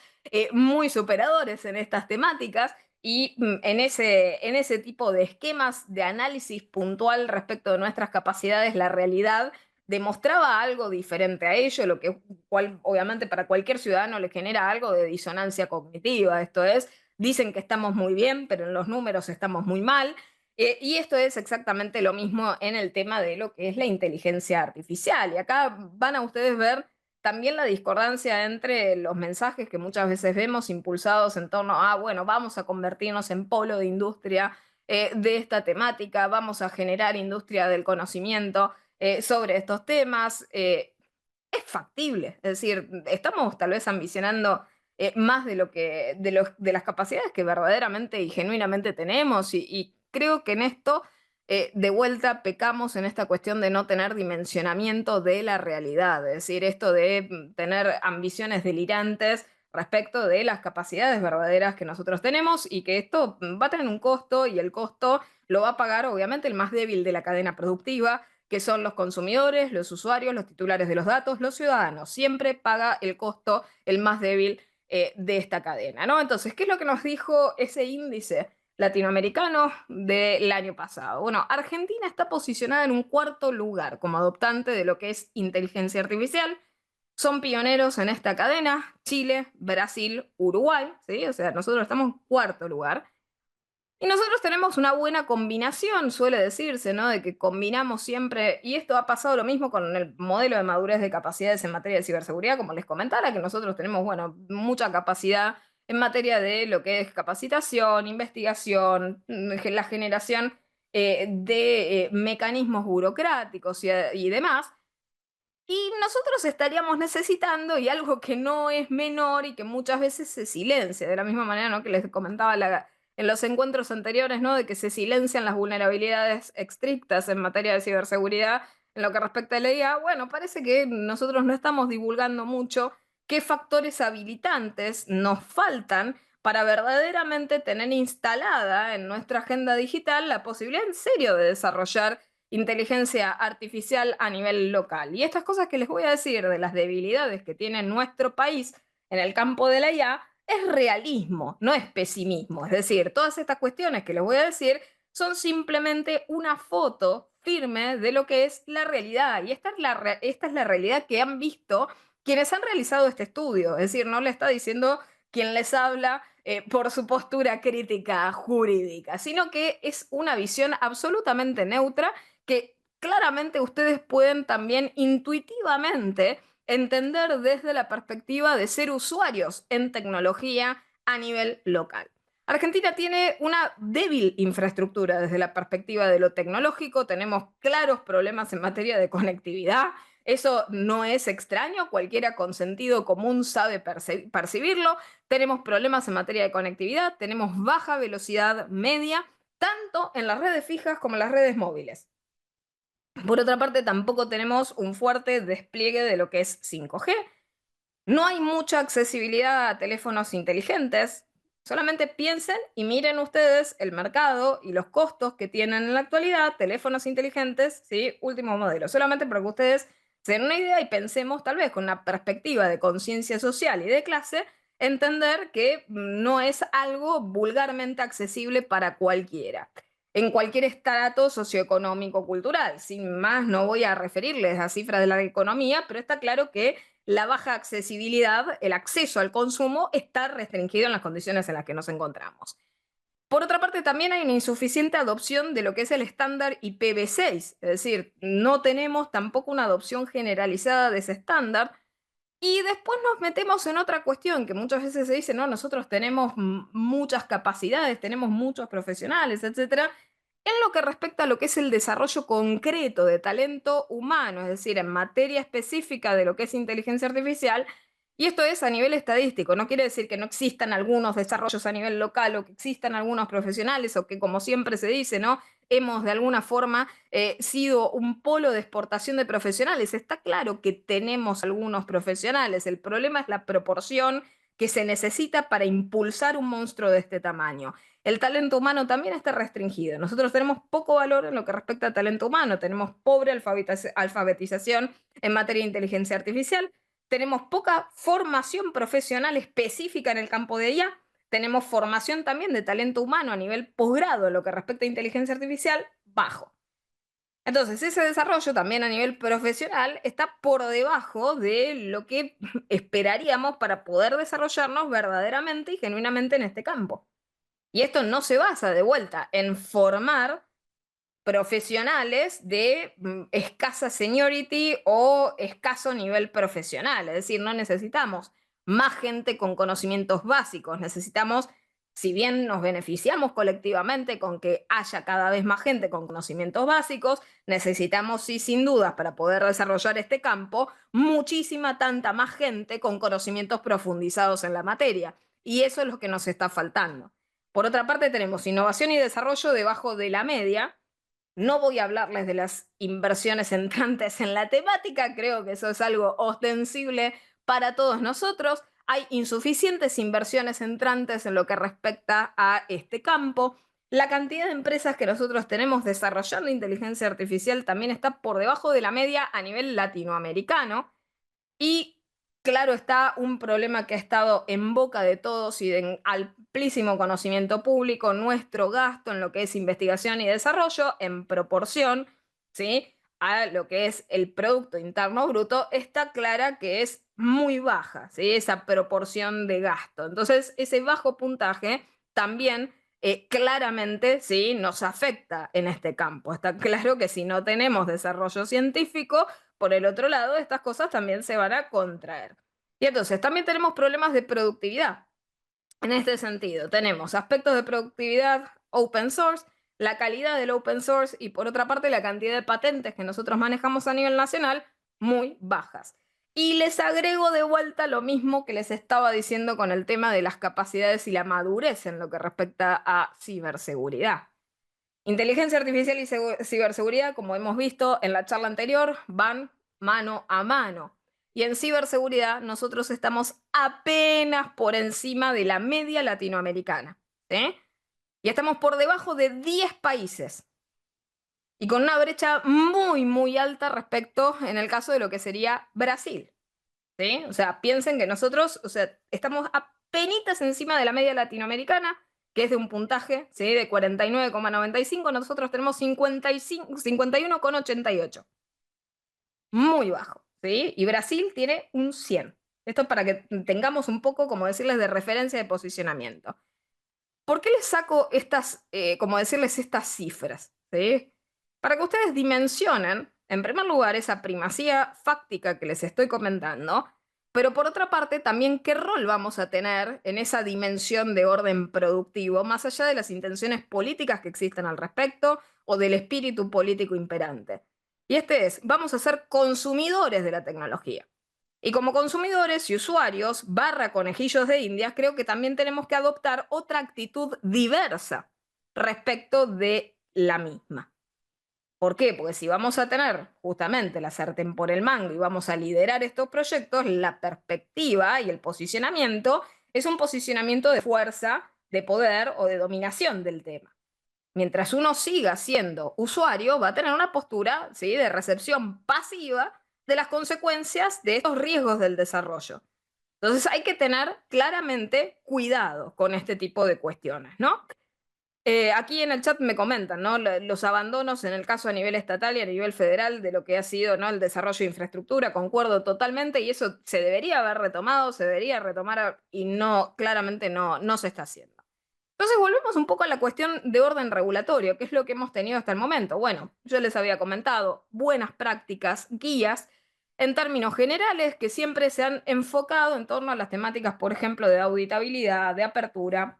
muy superadores en estas temáticas y en ese tipo de esquemas de análisis puntual respecto de nuestras capacidades, la realidad demostraba algo diferente a ello, lo que obviamente para cualquier ciudadano le genera algo de disonancia cognitiva. Esto es, dicen que estamos muy bien, pero en los números estamos muy mal. Y esto es exactamente lo mismo en el tema de lo que es la inteligencia artificial. Y acá van a ustedes ver también la discordancia entre los mensajes que muchas veces vemos impulsados en torno a, bueno, vamos a convertirnos en polo de industria de esta temática, vamos a generar industria del conocimiento sobre estos temas. Es factible, es decir, estamos tal vez ambicionando más de de las capacidades que verdaderamente y genuinamente tenemos y creo que en esto de vuelta pecamos en esta cuestión de no tener dimensionamiento de la realidad, es decir, esto de tener ambiciones delirantes respecto de las capacidades verdaderas que nosotros tenemos y que esto va a tener un costo y el costo lo va a pagar obviamente el más débil de la cadena productiva, que son los consumidores, los usuarios, los titulares de los datos, los ciudadanos. Siempre paga el costo el más débil de esta cadena, ¿no? Entonces, ¿qué es lo que nos dijo ese índice latinoamericano del año pasado? Bueno, Argentina está posicionada en un cuarto lugar como adoptante de lo que es inteligencia artificial. Son pioneros en esta cadena, Chile, Brasil, Uruguay, ¿sí? O sea, nosotros estamos en cuarto lugar. Y nosotros tenemos una buena combinación, suele decirse, ¿no? De que combinamos siempre, y esto ha pasado lo mismo con el modelo de madurez de capacidades en materia de ciberseguridad, como les comentara, que nosotros tenemos, bueno, mucha capacidad en materia de lo que es capacitación, investigación, la generación de mecanismos burocráticos y demás. Y nosotros estaríamos necesitando, y algo que no es menor y que muchas veces se silencia, de la misma manera, ¿no?, que les comentaba en los encuentros anteriores, ¿no?, de que se silencian las vulnerabilidades estrictas en materia de ciberseguridad en lo que respecta a la IA. Bueno, parece que nosotros no estamos divulgando mucho qué factores habilitantes nos faltan para verdaderamente tener instalada en nuestra agenda digital la posibilidad en serio de desarrollar inteligencia artificial a nivel local. Y estas cosas que les voy a decir de las debilidades que tiene nuestro país en el campo de la IA es realismo, no es pesimismo. Es decir, todas estas cuestiones que les voy a decir son simplemente una foto firme de lo que es la realidad. Y esta es la realidad que han visto quienes han realizado este estudio. Es decir, no le está diciendo quien les habla por su postura crítica jurídica, sino que es una visión absolutamente neutra que claramente ustedes pueden también intuitivamente entender desde la perspectiva de ser usuarios en tecnología a nivel local. Argentina tiene una débil infraestructura desde la perspectiva de lo tecnológico, tenemos claros problemas en materia de conectividad, eso no es extraño, cualquiera con sentido común sabe percibirlo, tenemos problemas en materia de conectividad, tenemos baja velocidad media, tanto en las redes fijas como en las redes móviles. Por otra parte, tampoco tenemos un fuerte despliegue de lo que es 5G. No hay mucha accesibilidad a teléfonos inteligentes. Solamente piensen y miren ustedes el mercado y los costos que tienen en la actualidad teléfonos inteligentes, ¿sí? Último modelo. Solamente para que ustedes se den una idea y pensemos tal vez con una perspectiva de conciencia social y de clase, entender que no es algo vulgarmente accesible para cualquiera en cualquier estrato socioeconómico cultural. Sin más, no voy a referirles a cifras de la economía, pero está claro que la baja accesibilidad, el acceso al consumo, está restringido en las condiciones en las que nos encontramos. Por otra parte, también hay una insuficiente adopción de lo que es el estándar IPv6, es decir, no tenemos tampoco una adopción generalizada de ese estándar. Y después nos metemos en otra cuestión que muchas veces se dice, no, nosotros tenemos muchas capacidades, tenemos muchos profesionales, etcétera, en lo que respecta a lo que es el desarrollo concreto de talento humano, es decir, en materia específica de lo que es inteligencia artificial, y esto es a nivel estadístico, no quiere decir que no existan algunos desarrollos a nivel local o que existan algunos profesionales o que, como siempre se dice, ¿no?, hemos de alguna forma sido un polo de exportación de profesionales. Está claro que tenemos algunos profesionales, el problema es la proporción que se necesita para impulsar un monstruo de este tamaño. El talento humano también está restringido. Nosotros tenemos poco valor en lo que respecta al talento humano, tenemos pobre alfabetización en materia de inteligencia artificial, tenemos poca formación profesional específica en el campo de IA, tenemos formación también de talento humano a nivel posgrado en lo que respecta a inteligencia artificial, bajo. Entonces, ese desarrollo también a nivel profesional está por debajo de lo que esperaríamos para poder desarrollarnos verdaderamente y genuinamente en este campo. Y esto no se basa de vuelta en formar profesionales de escasa seniority o escaso nivel profesional. Es decir, no necesitamos más gente con conocimientos básicos, necesitamos, si bien nos beneficiamos colectivamente con que haya cada vez más gente con conocimientos básicos, necesitamos, sí, sin dudas, para poder desarrollar este campo, muchísima, tanta más gente con conocimientos profundizados en la materia. Y eso es lo que nos está faltando. Por otra parte, tenemos innovación y desarrollo debajo de la media, No voy a hablarles de las inversiones entrantes en la temática, creo que eso es algo ostensible para todos nosotros. Hay insuficientes inversiones entrantes en lo que respecta a este campo. La cantidad de empresas que nosotros tenemos desarrollando inteligencia artificial también está por debajo de la media a nivel latinoamericano. Y claro está, un problema que ha estado en boca de todos y de amplísimo conocimiento público, nuestro gasto en lo que es investigación y desarrollo en proporción, ¿sí?, a lo que es el Producto Interno Bruto, está clara que es muy baja, ¿sí?, esa proporción de gasto. Entonces, ese bajo puntaje también claramente, ¿sí?, nos afecta en este campo. Está claro que si no tenemos desarrollo científico, por el otro lado, estas cosas también se van a contraer. Y entonces también tenemos problemas de productividad. En este sentido, tenemos aspectos de productividad open source, la calidad del open source y por otra parte la cantidad de patentes que nosotros manejamos a nivel nacional muy bajas. Y les agrego de vuelta lo mismo que les estaba diciendo con el tema de las capacidades y la madurez en lo que respecta a ciberseguridad. Inteligencia artificial y ciberseguridad, como hemos visto en la charla anterior, van mano a mano. Y en ciberseguridad nosotros estamos apenas por encima de la media latinoamericana, ¿sí? Y estamos por debajo de 10 países. Y con una brecha muy, muy alta respecto, en el caso de lo que sería Brasil, ¿sí? O sea, piensen que nosotros, o sea, estamos apenitas encima de la media latinoamericana, que es de un puntaje, ¿sí?, de 49,95, nosotros tenemos 51,88. Muy bajo, ¿sí? Y Brasil tiene un 100. Esto es para que tengamos un poco, como decirles, de referencia de posicionamiento. ¿Por qué les saco estas, como decirles, estas cifras? ¿Sí? Para que ustedes dimensionen, en primer lugar, esa primacía fáctica que les estoy comentando, pero por otra parte, también qué rol vamos a tener en esa dimensión de orden productivo, más allá de las intenciones políticas que existen al respecto o del espíritu político imperante. Y este es, vamos a ser consumidores de la tecnología. Y como consumidores y usuarios, barra conejillos de Indias, creo que también tenemos que adoptar otra actitud diversa respecto de la misma. ¿Por qué? Porque si vamos a tener justamente la sartén por el mango y vamos a liderar estos proyectos, la perspectiva y el posicionamiento es un posicionamiento de fuerza, de poder o de dominación del tema. Mientras uno siga siendo usuario, va a tener una postura, ¿sí?, de recepción pasiva de las consecuencias de estos riesgos del desarrollo. Entonces hay que tener claramente cuidado con este tipo de cuestiones, ¿no? Aquí en el chat me comentan, ¿no?, los abandonos en el caso a nivel estatal y a nivel federal de lo que ha sido, ¿no?, el desarrollo de infraestructura. Concuerdo totalmente y eso se debería haber retomado, se debería retomar y no, claramente no se está haciendo. Entonces volvemos un poco a la cuestión de orden regulatorio, que es lo que hemos tenido hasta el momento. Bueno, yo les había comentado buenas prácticas, guías, en términos generales, que siempre se han enfocado en torno a las temáticas, por ejemplo, de auditabilidad, de apertura,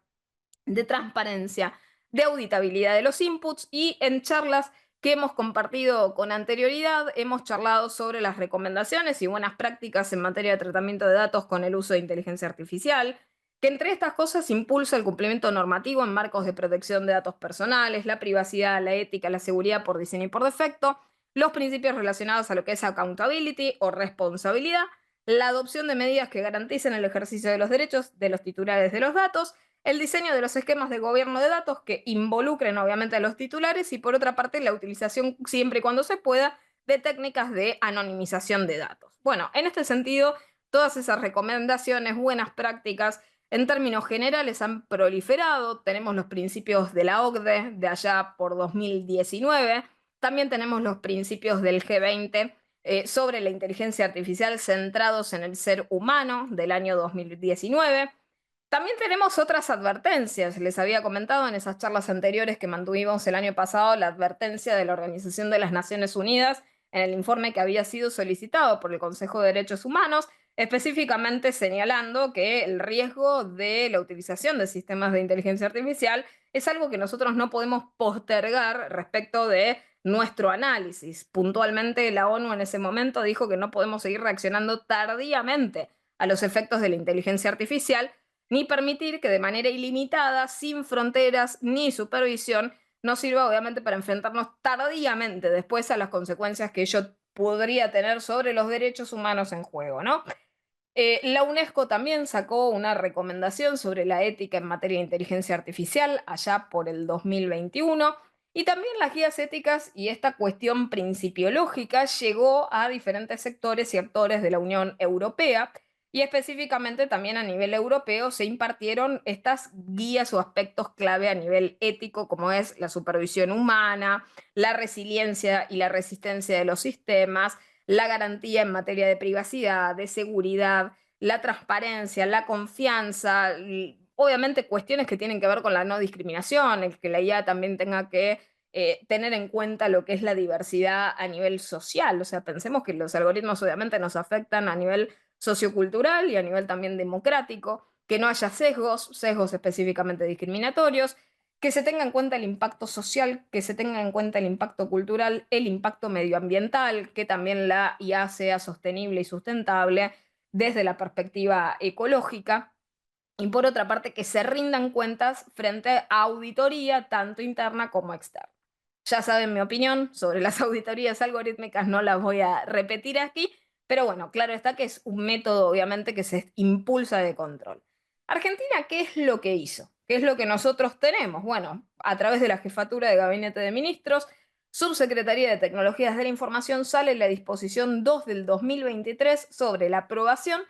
de transparencia, de auditabilidad de los inputs, y en charlas que hemos compartido con anterioridad hemos charlado sobre las recomendaciones y buenas prácticas en materia de tratamiento de datos con el uso de inteligencia artificial, que entre estas cosas impulsa el cumplimiento normativo en marcos de protección de datos personales, la privacidad, la ética, la seguridad por diseño y por defecto, los principios relacionados a lo que es accountability o responsabilidad, la adopción de medidas que garanticen el ejercicio de los derechos de los titulares de los datos, el diseño de los esquemas de gobierno de datos que involucren obviamente a los titulares y por otra parte la utilización siempre y cuando se pueda de técnicas de anonimización de datos. Bueno, en este sentido, todas esas recomendaciones, buenas prácticas, en términos generales han proliferado. Tenemos los principios de la OCDE de allá por 2019, también tenemos los principios del G20 sobre la inteligencia artificial centrados en el ser humano del año 2019. También tenemos otras advertencias. Les había comentado en esas charlas anteriores que mantuvimos el año pasado la advertencia de la Organización de las Naciones Unidas en el informe que había sido solicitado por el Consejo de Derechos Humanos, específicamente señalando que el riesgo de la utilización de sistemas de inteligencia artificial es algo que nosotros no podemos postergar respecto de nuestro análisis. Puntualmente, la ONU en ese momento dijo que no podemos seguir reaccionando tardíamente a los efectos de la inteligencia artificial, ni permitir que de manera ilimitada, sin fronteras ni supervisión, nos sirva obviamente para enfrentarnos tardíamente después a las consecuencias que ello podría tener sobre los derechos humanos en juego, ¿no? La UNESCO también sacó una recomendación sobre la ética en materia de inteligencia artificial allá por el 2021 y también las guías éticas y esta cuestión principiológica llegó a diferentes sectores y actores de la Unión Europea y específicamente también a nivel europeo se impartieron estas guías o aspectos clave a nivel ético como es la supervisión humana, la resiliencia y la resistencia de los sistemas, la garantía en materia de privacidad, de seguridad, la transparencia, la confianza, obviamente cuestiones que tienen que ver con la no discriminación, el que la IA también tenga que tener en cuenta lo que es la diversidad a nivel social. O sea, pensemos que los algoritmos obviamente nos afectan a nivel sociocultural y a nivel también democrático, que no haya sesgos, sesgos específicamente discriminatorios, que se tenga en cuenta el impacto social, que se tenga en cuenta el impacto cultural, el impacto medioambiental, que también la IA sea sostenible y sustentable desde la perspectiva ecológica. Y por otra parte, que se rindan cuentas frente a auditoría, tanto interna como externa. Ya saben mi opinión sobre las auditorías algorítmicas, no las voy a repetir aquí, pero bueno, claro está que es un método obviamente que se impulsa de control. Argentina, ¿qué es lo que hizo? ¿Qué es lo que nosotros tenemos? Bueno, a través de la Jefatura de Gabinete de Ministros, Subsecretaría de Tecnologías de la Información, sale la disposición 2 del 2023 sobre la aprobación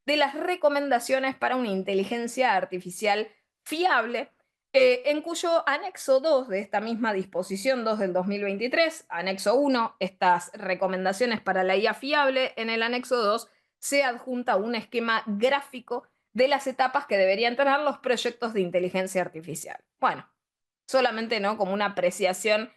de las recomendaciones para una inteligencia artificial fiable, en cuyo anexo 2 de esta misma disposición 2 del 2023, anexo 1, estas recomendaciones para la IA fiable, en el anexo 2 se adjunta un esquema gráfico de las etapas que deberían tener los proyectos de inteligencia artificial. Bueno, solamente no como una apreciación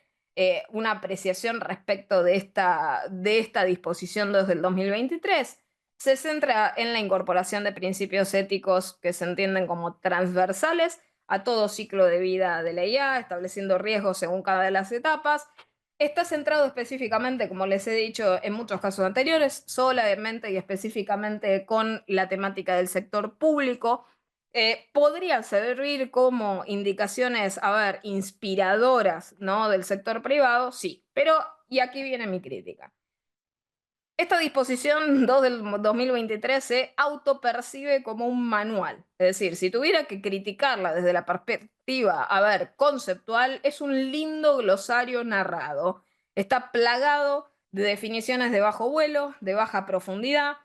respecto de esta disposición 2 del 2023. Se centra en la incorporación de principios éticos que se entienden como transversales a todo ciclo de vida de la IA, estableciendo riesgos según cada de las etapas. Está centrado específicamente, como les he dicho en muchos casos anteriores, solamente y específicamente con la temática del sector público. Podrían servir como indicaciones, a ver, inspiradoras, ¿no? Del sector privado, sí, pero, y aquí viene mi crítica. Esta disposición 2 del 2023 se autopercibe como un manual. Es decir, si tuviera que criticarla desde la perspectiva, a ver, conceptual, es un lindo glosario narrado. Está plagado de definiciones de bajo vuelo, de baja profundidad,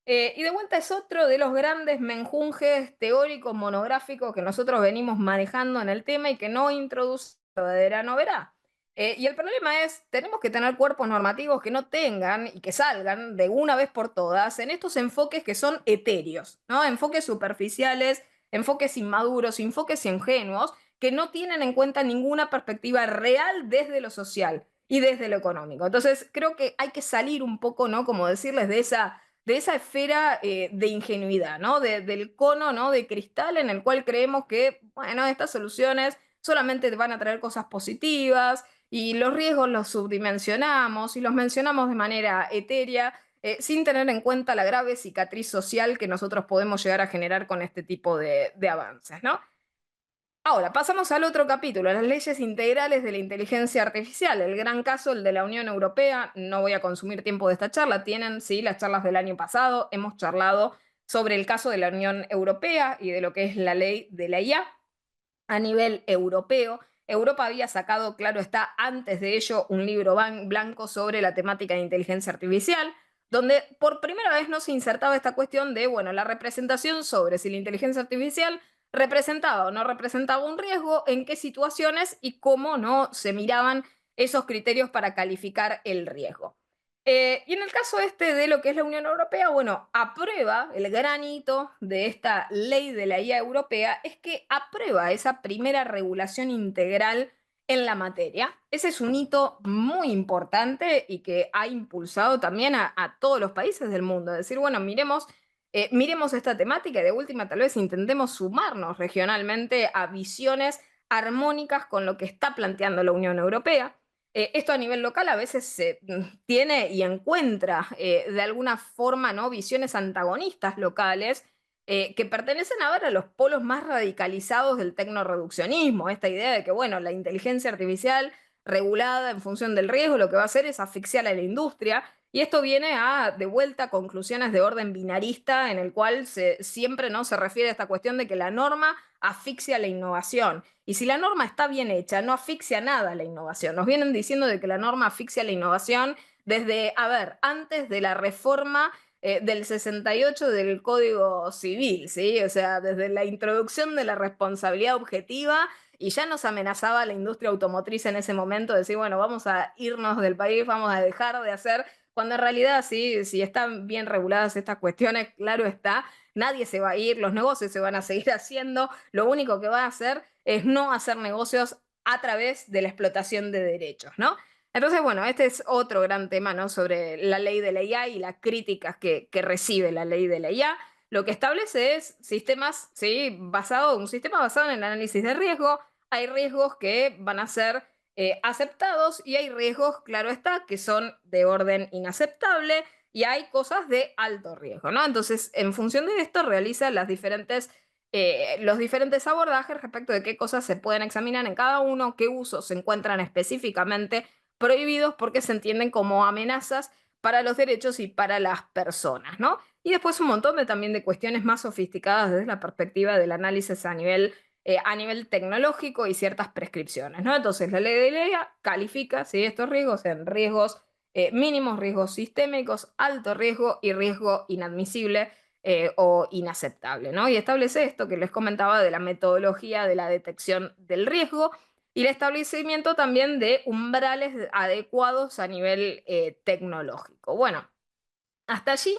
y de vuelta es otro de los grandes menjunjes teóricos monográficos que nosotros venimos manejando en el tema y que no introduce verdadera novedad. Y el problema es, tenemos que tener cuerpos normativos que no tengan y que salgan de una vez por todas en estos enfoques que son etéreos, ¿no? Enfoques superficiales, enfoques inmaduros, enfoques ingenuos, que no tienen en cuenta ninguna perspectiva real desde lo social y desde lo económico. Entonces, creo que hay que salir un poco, ¿no? Como decirles, de esa esfera de ingenuidad, ¿no? Del cono, ¿no? De cristal en el cual creemos que, bueno, estas soluciones solamente van a traer cosas positivas y los riesgos los subdimensionamos y los mencionamos de manera etérea, sin tener en cuenta la grave cicatriz social que nosotros podemos llegar a generar con este tipo de avances, ¿no? Ahora, pasamos al otro capítulo, las leyes integrales de la inteligencia artificial. El gran caso, el de la Unión Europea. No voy a consumir tiempo de esta charla. Tienen, sí, las charlas del año pasado. Hemos charlado sobre el caso de la Unión Europea y de lo que es la ley de la IA a nivel europeo. Europa había sacado, claro está, antes de ello un libro blanco sobre la temática de inteligencia artificial, donde por primera vez no se insertaba esta cuestión de, bueno, la representación sobre si la inteligencia artificial representaba o no representaba un riesgo, en qué situaciones y cómo no se miraban esos criterios para calificar el riesgo. Y en el caso este de lo que es la Unión Europea, bueno, aprueba el gran hito de esta ley de la IA europea, es que aprueba esa primera regulación integral en la materia. Ese es un hito muy importante y que ha impulsado también a todos los países del mundo. Es decir, bueno, miremos esta temática y de última tal vez intentemos sumarnos regionalmente a visiones armónicas con lo que está planteando la Unión Europea. Esto a nivel local a veces se tiene y encuentra de alguna forma, ¿no? Visiones antagonistas locales que pertenecen ahora a los polos más radicalizados del tecnoreduccionismo, esta idea de que, bueno, la inteligencia artificial regulada en función del riesgo lo que va a hacer es asfixiar a la industria, y esto viene a, de vuelta, a conclusiones de orden binarista en el cual siempre no se refiere a esta cuestión de que la norma asfixia la innovación. Y si la norma está bien hecha, no asfixia nada la innovación. Nos vienen diciendo de que la norma asfixia la innovación desde, a ver, antes de la reforma del 68 del Código Civil, ¿sí? O sea, desde la introducción de la responsabilidad objetiva, y ya nos amenazaba la industria automotriz en ese momento, decir, bueno, vamos a irnos del país, vamos a dejar de hacer, cuando en realidad sí, si están bien reguladas estas cuestiones, claro está, nadie se va a ir, los negocios se van a seguir haciendo, lo único que va a hacer es no hacer negocios a través de la explotación de derechos, ¿no? Entonces, bueno, este es otro gran tema, ¿no? Sobre la ley de la IA y las críticas que recibe la ley de la IA. Lo que establece es sistemas, ¿sí? Un sistema basado en el análisis de riesgo. Hay riesgos que van a ser aceptados y hay riesgos, claro está, que son de orden inaceptable y hay cosas de alto riesgo, ¿no? Entonces, en función de esto, realiza los diferentes abordajes respecto de qué cosas se pueden examinar en cada uno, qué usos se encuentran específicamente prohibidos porque se entienden como amenazas para los derechos y para las personas, ¿no? Y después un montón también de cuestiones más sofisticadas desde la perspectiva del análisis a nivel tecnológico y ciertas prescripciones, ¿no? Entonces la ley de ley califica, ¿sí?, estos riesgos en riesgos mínimos, riesgos sistémicos, alto riesgo y riesgo inadmisible o inaceptable, ¿no? Y establece esto que les comentaba de la metodología de la detección del riesgo, y el establecimiento también de umbrales adecuados a nivel tecnológico. Bueno, hasta allí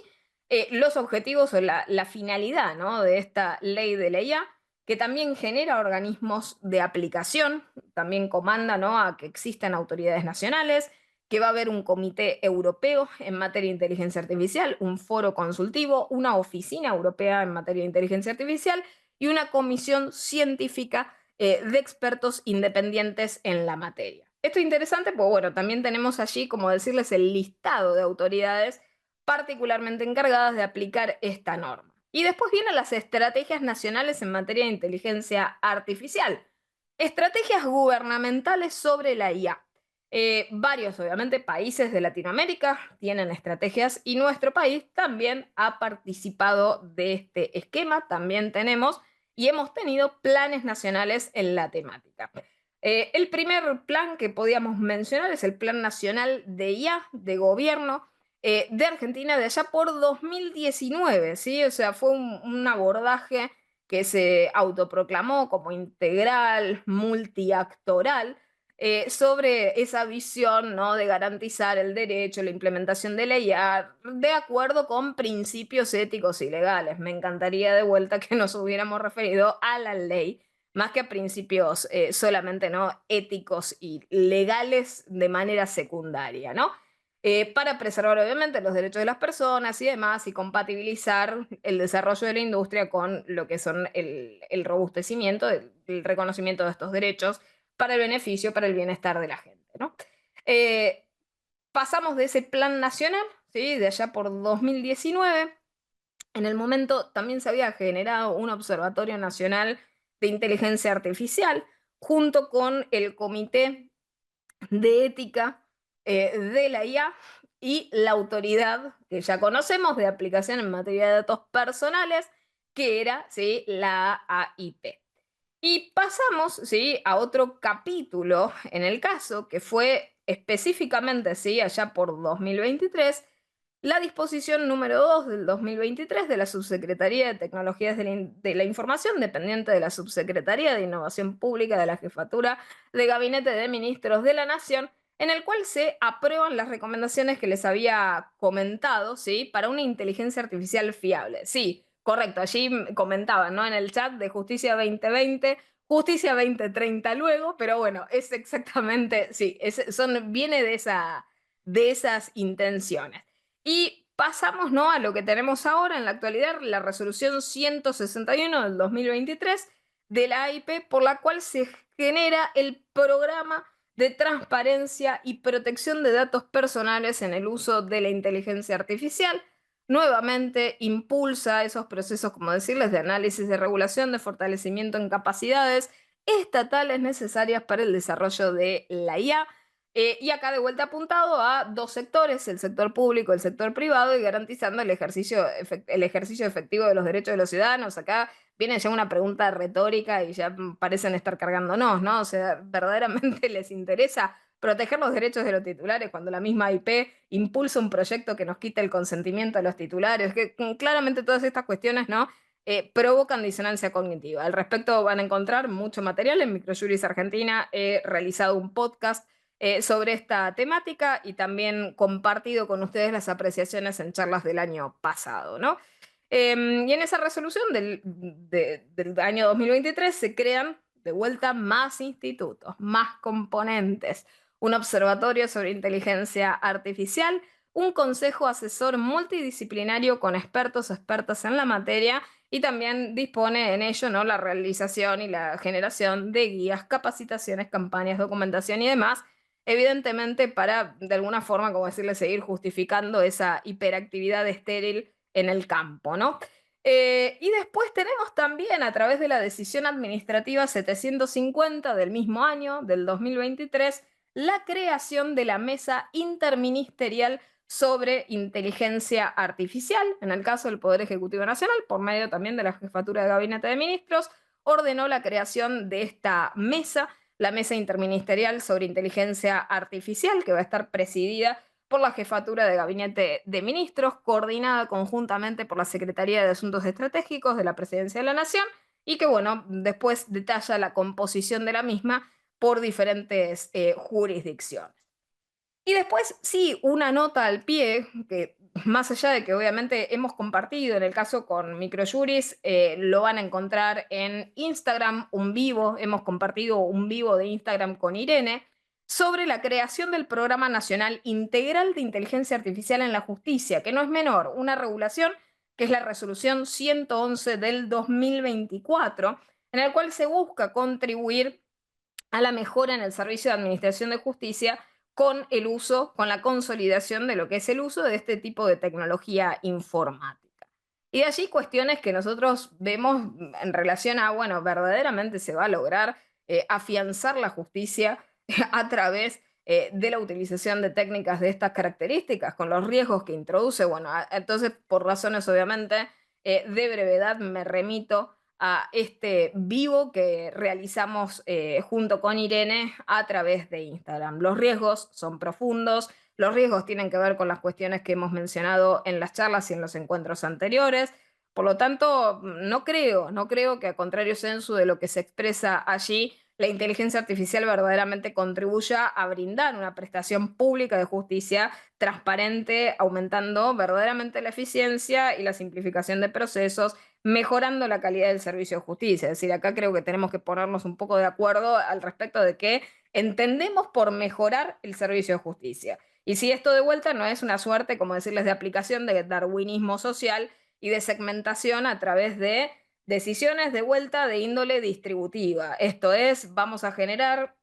los objetivos o la finalidad, ¿no?, de esta ley de la IA, que también genera organismos de aplicación, también comanda, ¿no?, a que existan autoridades nacionales, que va a haber un comité europeo en materia de inteligencia artificial, un foro consultivo, una oficina europea en materia de inteligencia artificial y una comisión científica de expertos independientes en la materia. Esto es interesante, pues bueno, también tenemos allí, como decirles, el listado de autoridades particularmente encargadas de aplicar esta norma. Y después vienen las estrategias nacionales en materia de inteligencia artificial, estrategias gubernamentales sobre la IA. Varios, obviamente, países de Latinoamérica tienen estrategias y nuestro país también ha participado de este esquema, también tenemos y hemos tenido planes nacionales en la temática. El primer plan que podíamos mencionar es el Plan Nacional de IA de Gobierno de Argentina de allá por 2019, ¿sí? O sea, fue un abordaje que se autoproclamó como integral, multiactoral, sobre esa visión, ¿no?, de garantizar el derecho, la implementación de la IA, de acuerdo con principios éticos y legales. Me encantaría de vuelta que nos hubiéramos referido a la ley, más que a principios solamente, ¿no?, éticos y legales de manera secundaria, ¿no? Para preservar obviamente los derechos de las personas y demás, y compatibilizar el desarrollo de la industria con lo que son el robustecimiento, el reconocimiento de estos derechos para el beneficio, para el bienestar de la gente, ¿no? Eh, Pasamos de ese plan nacional, ¿sí?, de allá por 2019. En el momento también se había generado un observatorio nacional de inteligencia artificial junto con el Comité de Ética de la IA y la autoridad que ya conocemos de aplicación en materia de datos personales, que era, ¿sí?, la AIP. Y pasamos, ¿sí?, a otro capítulo en el caso, que fue específicamente, ¿sí?, allá por 2023, la disposición número 2 del 2023 de la Subsecretaría de Tecnologías de la Información, dependiente de la Subsecretaría de Innovación Pública de la Jefatura de Gabinete de Ministros de la Nación, en el cual se aprueban las recomendaciones que les había comentado, ¿sí?, para una inteligencia artificial fiable. Sí, correcto, allí comentaban, ¿no?, en el chat de Justicia 2020, Justicia 2030 luego, pero bueno, es exactamente, sí, viene de esas intenciones. Y pasamos, ¿no?, a lo que tenemos ahora en la actualidad, la resolución 161 del 2023 de la AIP, por la cual se genera el programa de transparencia y protección de datos personales en el uso de la inteligencia artificial, nuevamente impulsa esos procesos, como decirles, de análisis de regulación, de fortalecimiento en capacidades estatales necesarias para el desarrollo de la IA. Y acá de vuelta apuntado a dos sectores, el sector público, el sector privado, y garantizando el ejercicio efectivo de los derechos de los ciudadanos. Acá viene ya una pregunta retórica y ya parecen estar cargándonos, ¿no? O sea, ¿verdaderamente les interesa proteger los derechos de los titulares cuando la misma IP impulsa un proyecto que nos quita el consentimiento de los titulares? Que claramente todas estas cuestiones, ¿no? Provocan disonancia cognitiva. Al respecto van a encontrar mucho material en Microjuris Argentina. He realizado un podcast sobre esta temática y también compartido con ustedes las apreciaciones en charlas del año pasado, ¿no? Y en esa resolución del año 2023 se crean de vuelta más institutos, más componentes, un observatorio sobre inteligencia artificial, un consejo asesor multidisciplinario con expertos o expertas en la materia, y también dispone en ello, ¿no?, la realización y la generación de guías, capacitaciones, campañas, documentación y demás, evidentemente para, de alguna forma, como decirle, seguir justificando esa hiperactividad estéril en el campo, ¿no? Y después tenemos también, a través de la decisión administrativa 750 del mismo año, del 2023, la creación de la Mesa Interministerial sobre Inteligencia Artificial. En el caso del Poder Ejecutivo Nacional, por medio también de la Jefatura de Gabinete de Ministros, ordenó la creación de esta mesa, la Mesa Interministerial sobre Inteligencia Artificial, que va a estar presidida por la Jefatura de Gabinete de Ministros, coordinada conjuntamente por la Secretaría de Asuntos Estratégicos de la Presidencia de la Nación, y que, bueno, después detalla la composición de la misma por diferentes jurisdicciones. Y después, sí, una nota al pie, que más allá de que obviamente hemos compartido, en el caso con Microjuris, lo van a encontrar en Instagram, un vivo, hemos compartido un vivo de Instagram con Irene, sobre la creación del Programa Nacional Integral de Inteligencia Artificial en la Justicia, que no es menor, una regulación que es la resolución 111 del 2024, en el cual se busca contribuir a la mejora en el servicio de administración de justicia con el uso, con la consolidación de lo que es el uso de este tipo de tecnología informática. Y de allí cuestiones que nosotros vemos en relación a, bueno, verdaderamente se va a lograr afianzar la justicia a través de la utilización de técnicas de estas características, con los riesgos que introduce. Bueno, entonces, por razones obviamente de brevedad, me remito a este vivo que realizamos junto con Irene a través de Instagram. Los riesgos son profundos, los riesgos tienen que ver con las cuestiones que hemos mencionado en las charlas y en los encuentros anteriores. Por lo tanto, no creo que, a contrario sensu de lo que se expresa allí, la inteligencia artificial verdaderamente contribuya a brindar una prestación pública de justicia transparente, aumentando verdaderamente la eficiencia y la simplificación de procesos, mejorando la calidad del servicio de justicia. Es decir, acá creo que tenemos que ponernos un poco de acuerdo al respecto de qué entendemos por mejorar el servicio de justicia. Y si esto de vuelta no es una suerte, como decirles, de aplicación de darwinismo social y de segmentación a través de decisiones de vuelta de índole distributiva. Esto es, vamos a generar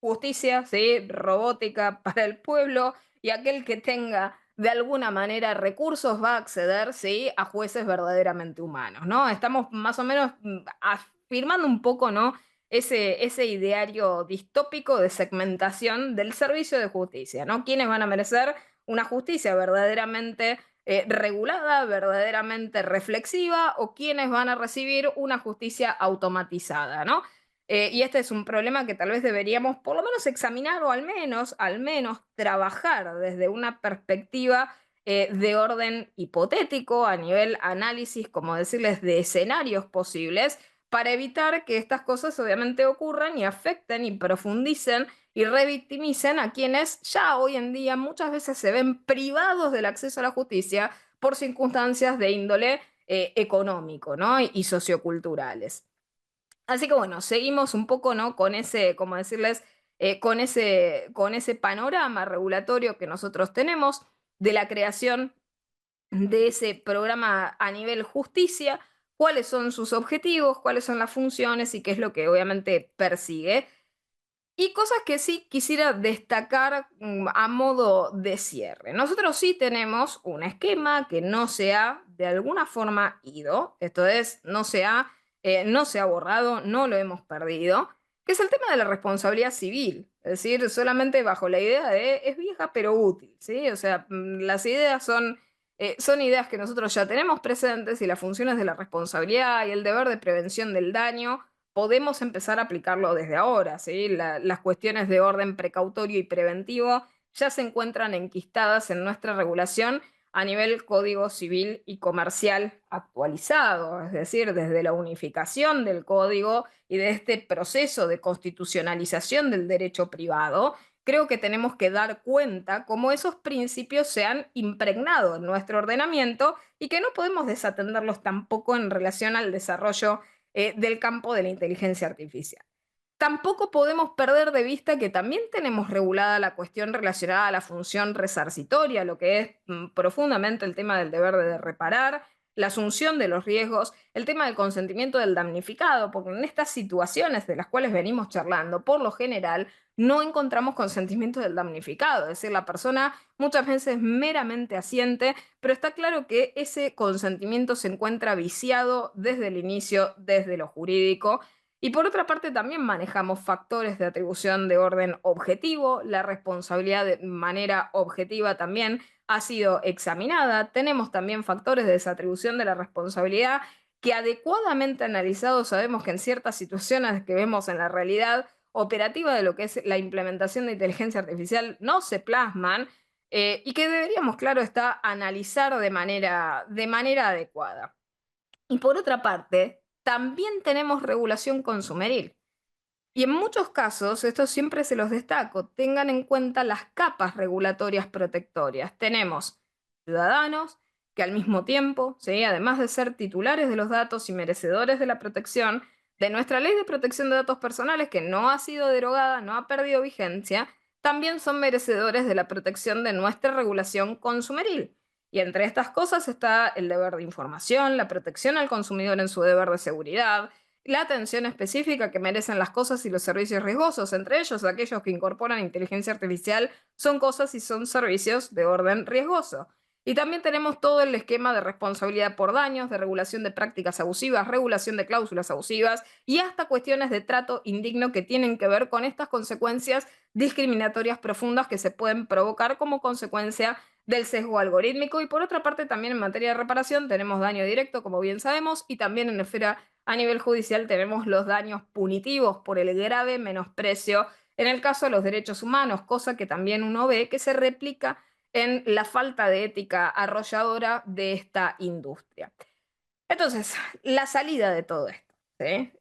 justicia, ¿sí?, robótica para el pueblo, y aquel que tenga de alguna manera recursos va a acceder, ¿sí?, a jueces verdaderamente humanos, ¿no? Estamos más o menos afirmando un poco, ¿no?, ese ideario distópico de segmentación del servicio de justicia, ¿no? ¿Quiénes van a merecer una justicia verdaderamente regulada, verdaderamente reflexiva, o quiénes van a recibir una justicia automatizada, ¿no? Y este es un problema que tal vez deberíamos por lo menos examinar, o al menos trabajar desde una perspectiva de orden hipotético, a nivel análisis, como decirles, de escenarios posibles, para evitar que estas cosas obviamente ocurran y afecten y profundicen y revictimicen a quienes ya hoy en día muchas veces se ven privados del acceso a la justicia por circunstancias de índole económico, ¿no?, y socioculturales. Así que bueno, seguimos un poco, ¿no?, con ese, como decirles, con ese panorama regulatorio que nosotros tenemos de la creación de ese programa a nivel justicia, cuáles son sus objetivos, cuáles son las funciones y qué es lo que obviamente persigue. Y cosas que sí quisiera destacar a modo de cierre. Nosotros sí tenemos un esquema que no se ha de alguna forma ido, esto es, no se ha borrado, no lo hemos perdido, que es el tema de la responsabilidad civil. Es decir, solamente bajo la idea de es vieja pero útil, ¿sí? O sea, las ideas son ideas que nosotros ya tenemos presentes y las funciones de la responsabilidad y el deber de prevención del daño podemos empezar a aplicarlo desde ahora, ¿sí? Las cuestiones de orden precautorio y preventivo ya se encuentran enquistadas en nuestra regulación a nivel Código Civil y Comercial actualizado, es decir, desde la unificación del código y de este proceso de constitucionalización del derecho privado, creo que tenemos que dar cuenta cómo esos principios se han impregnado en nuestro ordenamiento y que no podemos desatenderlos tampoco en relación al desarrollo del campo de la inteligencia artificial. Tampoco podemos perder de vista que también tenemos regulada la cuestión relacionada a la función resarcitoria, lo que es profundamente el tema del deber de reparar, la asunción de los riesgos, el tema del consentimiento del damnificado, porque en estas situaciones de las cuales venimos charlando, por lo general, no encontramos consentimiento del damnificado, es decir, la persona muchas veces meramente asiente, pero está claro que ese consentimiento se encuentra viciado desde el inicio, desde lo jurídico. Y por otra parte, también manejamos factores de atribución de orden objetivo, la responsabilidad de manera objetiva también ha sido examinada. Tenemos también factores de desatribución de la responsabilidad que adecuadamente analizados sabemos que en ciertas situaciones que vemos en la realidad operativa de lo que es la implementación de inteligencia artificial no se plasman y que deberíamos, claro está, analizar de manera adecuada. Y por otra parte, también tenemos regulación consumeril. Y en muchos casos, esto siempre se los destaco, tengan en cuenta las capas regulatorias protectorias. Tenemos ciudadanos que al mismo tiempo, ¿sí? Además de ser titulares de los datos y merecedores de la protección, de nuestra ley de protección de datos personales, que no ha sido derogada, no ha perdido vigencia, también son merecedores de la protección de nuestra regulación consumeril. Y entre estas cosas está el deber de información, la protección al consumidor en su deber de seguridad, la atención específica que merecen las cosas y los servicios riesgosos, entre ellos aquellos que incorporan inteligencia artificial, son cosas y son servicios de orden riesgoso. Y también tenemos todo el esquema de responsabilidad por daños, de regulación de prácticas abusivas, regulación de cláusulas abusivas y hasta cuestiones de trato indigno que tienen que ver con estas consecuencias discriminatorias profundas que se pueden provocar como consecuencia del sesgo algorítmico. Y por otra parte, también en materia de reparación tenemos daño directo, como bien sabemos, y también en esfera a nivel judicial tenemos los daños punitivos por el grave menosprecio en el caso de los derechos humanos, cosa que también uno ve que se replica en la falta de ética arrolladora de esta industria. Entonces, la salida de todo esto, ¿sí?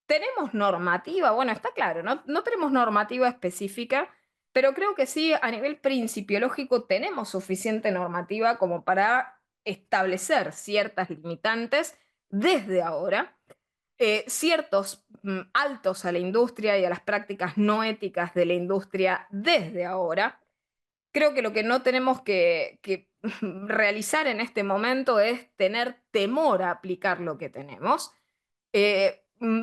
¿Tenemos normativa? Bueno, está claro, no tenemos normativa específica, pero creo que sí, a nivel principiológico tenemos suficiente normativa como para establecer ciertas limitantes desde ahora, ciertos altos a la industria y a las prácticas no éticas de la industria desde ahora. Creo que lo que no tenemos que realizar en este momento es tener temor a aplicar lo que tenemos.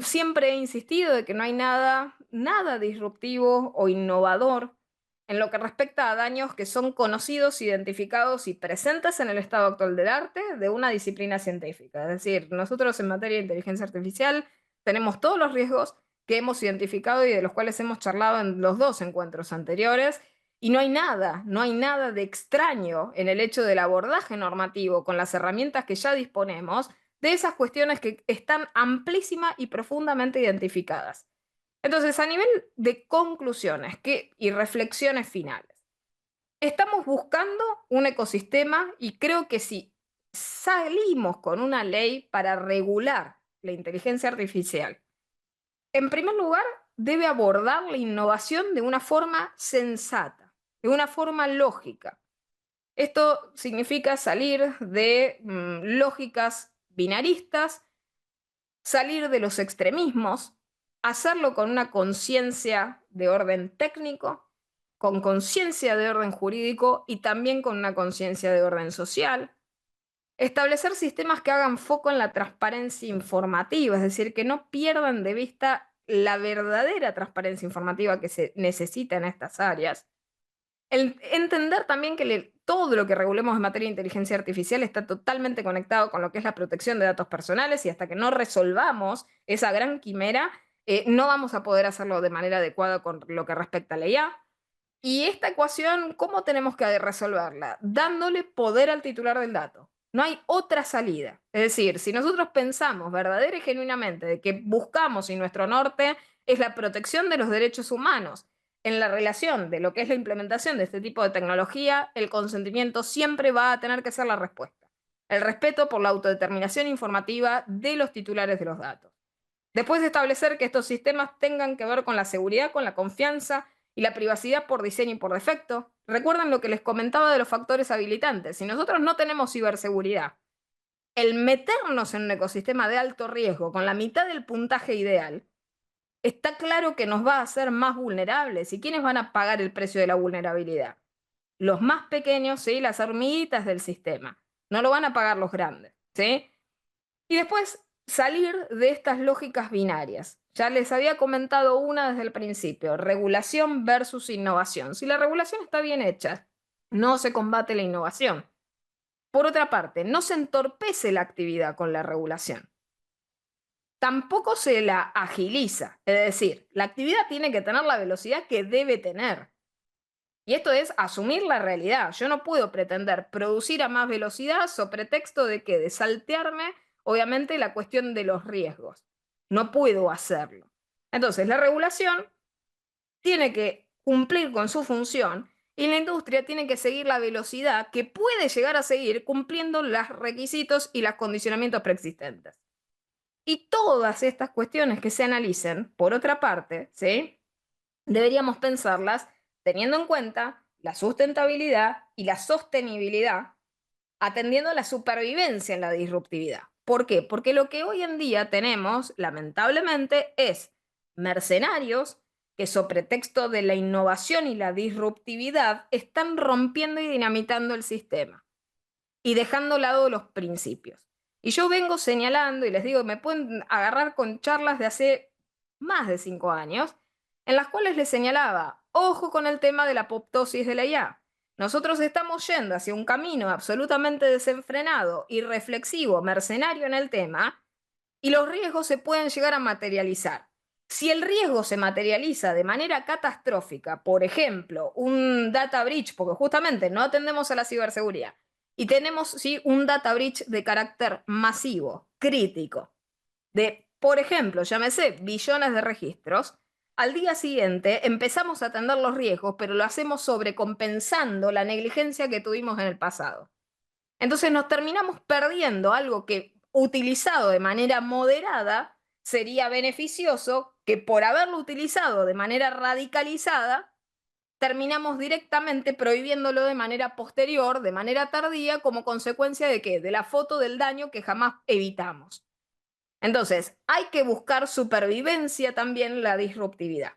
Siempre he insistido de que no hay nada disruptivo o innovador en lo que respecta a daños que son conocidos, identificados y presentes en el estado actual del arte de una disciplina científica. Es decir, nosotros en materia de inteligencia artificial tenemos todos los riesgos que hemos identificado y de los cuales hemos charlado en los dos encuentros anteriores, y no hay nada de extraño en el hecho del abordaje normativo con las herramientas que ya disponemos de esas cuestiones que están amplísima y profundamente identificadas. Entonces, a nivel de conclusiones y reflexiones finales, estamos buscando un ecosistema y creo que si salimos con una ley para regular la inteligencia artificial, en primer lugar, debe abordar la innovación de una forma sensata, de una forma lógica. Esto significa salir de lógicas binaristas, salir de los extremismos, hacerlo con una conciencia de orden técnico, con conciencia de orden jurídico y también con una conciencia de orden social. Establecer sistemas que hagan foco en la transparencia informativa, es decir, que no pierdan de vista la verdadera transparencia informativa que se necesita en estas áreas. Entender también que todo lo que regulemos en materia de inteligencia artificial está totalmente conectado con lo que es la protección de datos personales y hasta que no resolvamos esa gran quimera, no vamos a poder hacerlo de manera adecuada con lo que respecta a la IA. Y esta ecuación, ¿cómo tenemos que resolverla? Dándole poder al titular del dato. No hay otra salida. Es decir, si nosotros pensamos verdadera y genuinamente de que buscamos y nuestro norte es la protección de los derechos humanos, en la relación de lo que es la implementación de este tipo de tecnología, el consentimiento siempre va a tener que ser la respuesta. El respeto por la autodeterminación informativa de los titulares de los datos. Después de establecer que estos sistemas tengan que ver con la seguridad, con la confianza y la privacidad por diseño y por defecto. Recuerden lo que les comentaba de los factores habilitantes. Si nosotros no tenemos ciberseguridad, el meternos en un ecosistema de alto riesgo con la mitad del puntaje ideal, está claro que nos va a hacer más vulnerables. ¿Y quiénes van a pagar el precio de la vulnerabilidad? Los más pequeños, ¿sí? Las hormiguitas del sistema. No lo van a pagar los grandes, ¿sí? Y después salir de estas lógicas binarias. Ya les había comentado una desde el principio, regulación versus innovación. Si la regulación está bien hecha, no se combate la innovación. Por otra parte, no se entorpece la actividad con la regulación. Tampoco se la agiliza. Es decir, la actividad tiene que tener la velocidad que debe tener. Y esto es asumir la realidad. Yo no puedo pretender producir a más velocidad sobre pretexto de que de saltearme, obviamente, la cuestión de los riesgos. No puedo hacerlo. Entonces, la regulación tiene que cumplir con su función y la industria tiene que seguir la velocidad que puede llegar a seguir cumpliendo los requisitos y los condicionamientos preexistentes. Y todas estas cuestiones que se analicen, por otra parte, ¿sí? Deberíamos pensarlas teniendo en cuenta la sustentabilidad y la sostenibilidad, atendiendo a la supervivencia en la disruptividad. ¿Por qué? Porque lo que hoy en día tenemos, lamentablemente, es mercenarios que, sobre pretexto de la innovación y la disruptividad, están rompiendo y dinamitando el sistema y dejando a lado los principios. Y yo vengo señalando, y les digo, me pueden agarrar con charlas de hace más de 5 años, en las cuales les señalaba, ojo con el tema de la apoptosis de la IA. Nosotros estamos yendo hacia un camino absolutamente desenfrenado, irreflexivo, mercenario en el tema, y los riesgos se pueden llegar a materializar. Si el riesgo se materializa de manera catastrófica, por ejemplo, un data breach, porque justamente no atendemos a la ciberseguridad, y tenemos sí un data breach de carácter masivo, crítico, de, por ejemplo, llámese billones de registros, al día siguiente empezamos a atender los riesgos, pero lo hacemos sobrecompensando la negligencia que tuvimos en el pasado. Entonces nos terminamos perdiendo algo que, utilizado de manera moderada, sería beneficioso, que por haberlo utilizado de manera radicalizada, terminamos directamente prohibiéndolo de manera posterior, de manera tardía, como consecuencia de ¿qué? De la foto del daño que jamás evitamos. Entonces, hay que buscar supervivencia también en la disruptividad.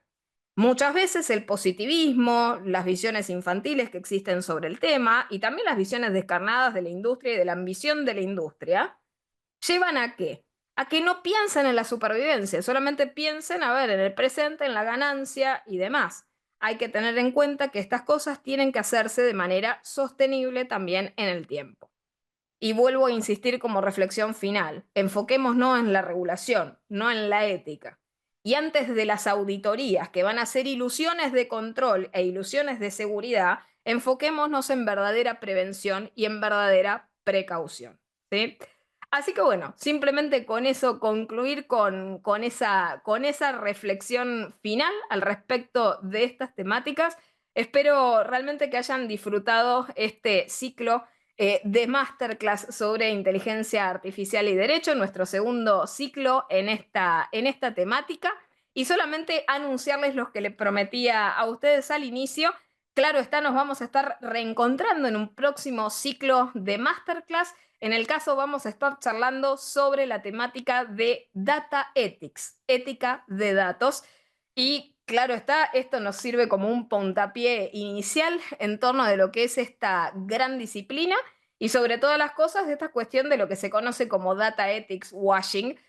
Muchas veces el positivismo, las visiones infantiles que existen sobre el tema y también las visiones descarnadas de la industria y de la ambición de la industria, llevan a qué? A que no piensen en la supervivencia, solamente piensen, a ver, en el presente, en la ganancia y demás. Hay que tener en cuenta que estas cosas tienen que hacerse de manera sostenible también en el tiempo. Y vuelvo a insistir como reflexión final, enfoquémonos en la regulación, no en la ética. Y antes de las auditorías, que van a ser ilusiones de control e ilusiones de seguridad, enfoquémonos en verdadera prevención y en verdadera precaución. ¿Sí? Así que bueno, simplemente con eso concluir con esa reflexión final al respecto de estas temáticas. Espero realmente que hayan disfrutado este ciclo de Masterclass sobre inteligencia artificial y derecho, nuestro segundo ciclo en esta temática. Y solamente anunciarles lo que les prometía a ustedes al inicio. Claro está, nos vamos a estar reencontrando en un próximo ciclo de Masterclass. En el caso vamos a estar charlando sobre la temática de Data Ethics, ética de datos. Y claro está, esto nos sirve como un puntapié inicial en torno de lo que es esta gran disciplina y sobre todas las cosas de esta cuestión de lo que se conoce como Data Ethics Washing,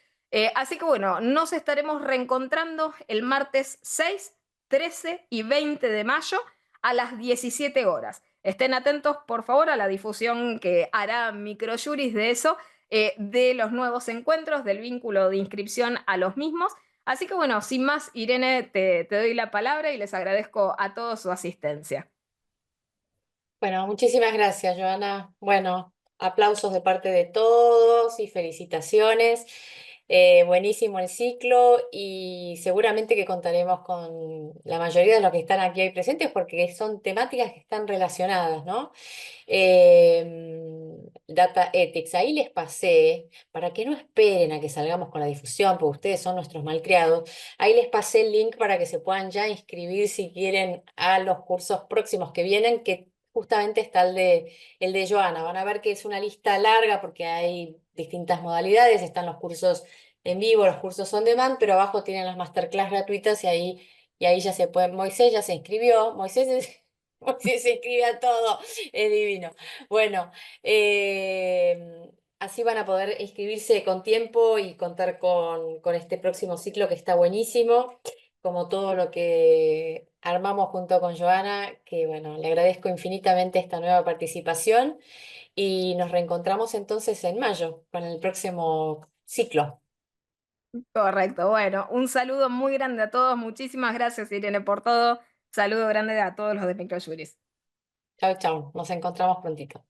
Así que bueno, nos estaremos reencontrando el martes 6, 13 y 20 de mayo a las 17 horas. Estén atentos, por favor, a la difusión que hará Microjuris de eso, de los nuevos encuentros, del vínculo de inscripción a los mismos. Así que bueno, sin más, Irene, te doy la palabra y les agradezco a todos su asistencia. Bueno, muchísimas gracias, Joana. Bueno, aplausos de parte de todos y felicitaciones. Buenísimo el ciclo y seguramente que contaremos con la mayoría de los que están aquí hoy presentes porque son temáticas que están relacionadas, ¿no? Data Ethics, ahí les pasé, para que no esperen a que salgamos con la difusión, porque ustedes son nuestros malcriados, ahí les pasé el link para que se puedan ya inscribir si quieren a los cursos próximos que vienen, que justamente está el de Joana. Van a ver que es una lista larga porque hay distintas modalidades, están los cursos en vivo, los cursos on demand, pero abajo tienen las masterclass gratuitas y ahí ya se pueden. Moisés ya se inscribió, Moisés se inscribe a todo, es divino. Bueno, así van a poder inscribirse con tiempo y contar con este próximo ciclo que está buenísimo, como todo lo que armamos junto con Joana, que bueno, le agradezco infinitamente esta nueva participación y nos reencontramos entonces en mayo con el próximo ciclo. Correcto, bueno, un saludo muy grande a todos. Muchísimas gracias, Irene, por todo. Saludo grande a todos los de Microjuris. Chau, chau, nos encontramos prontito.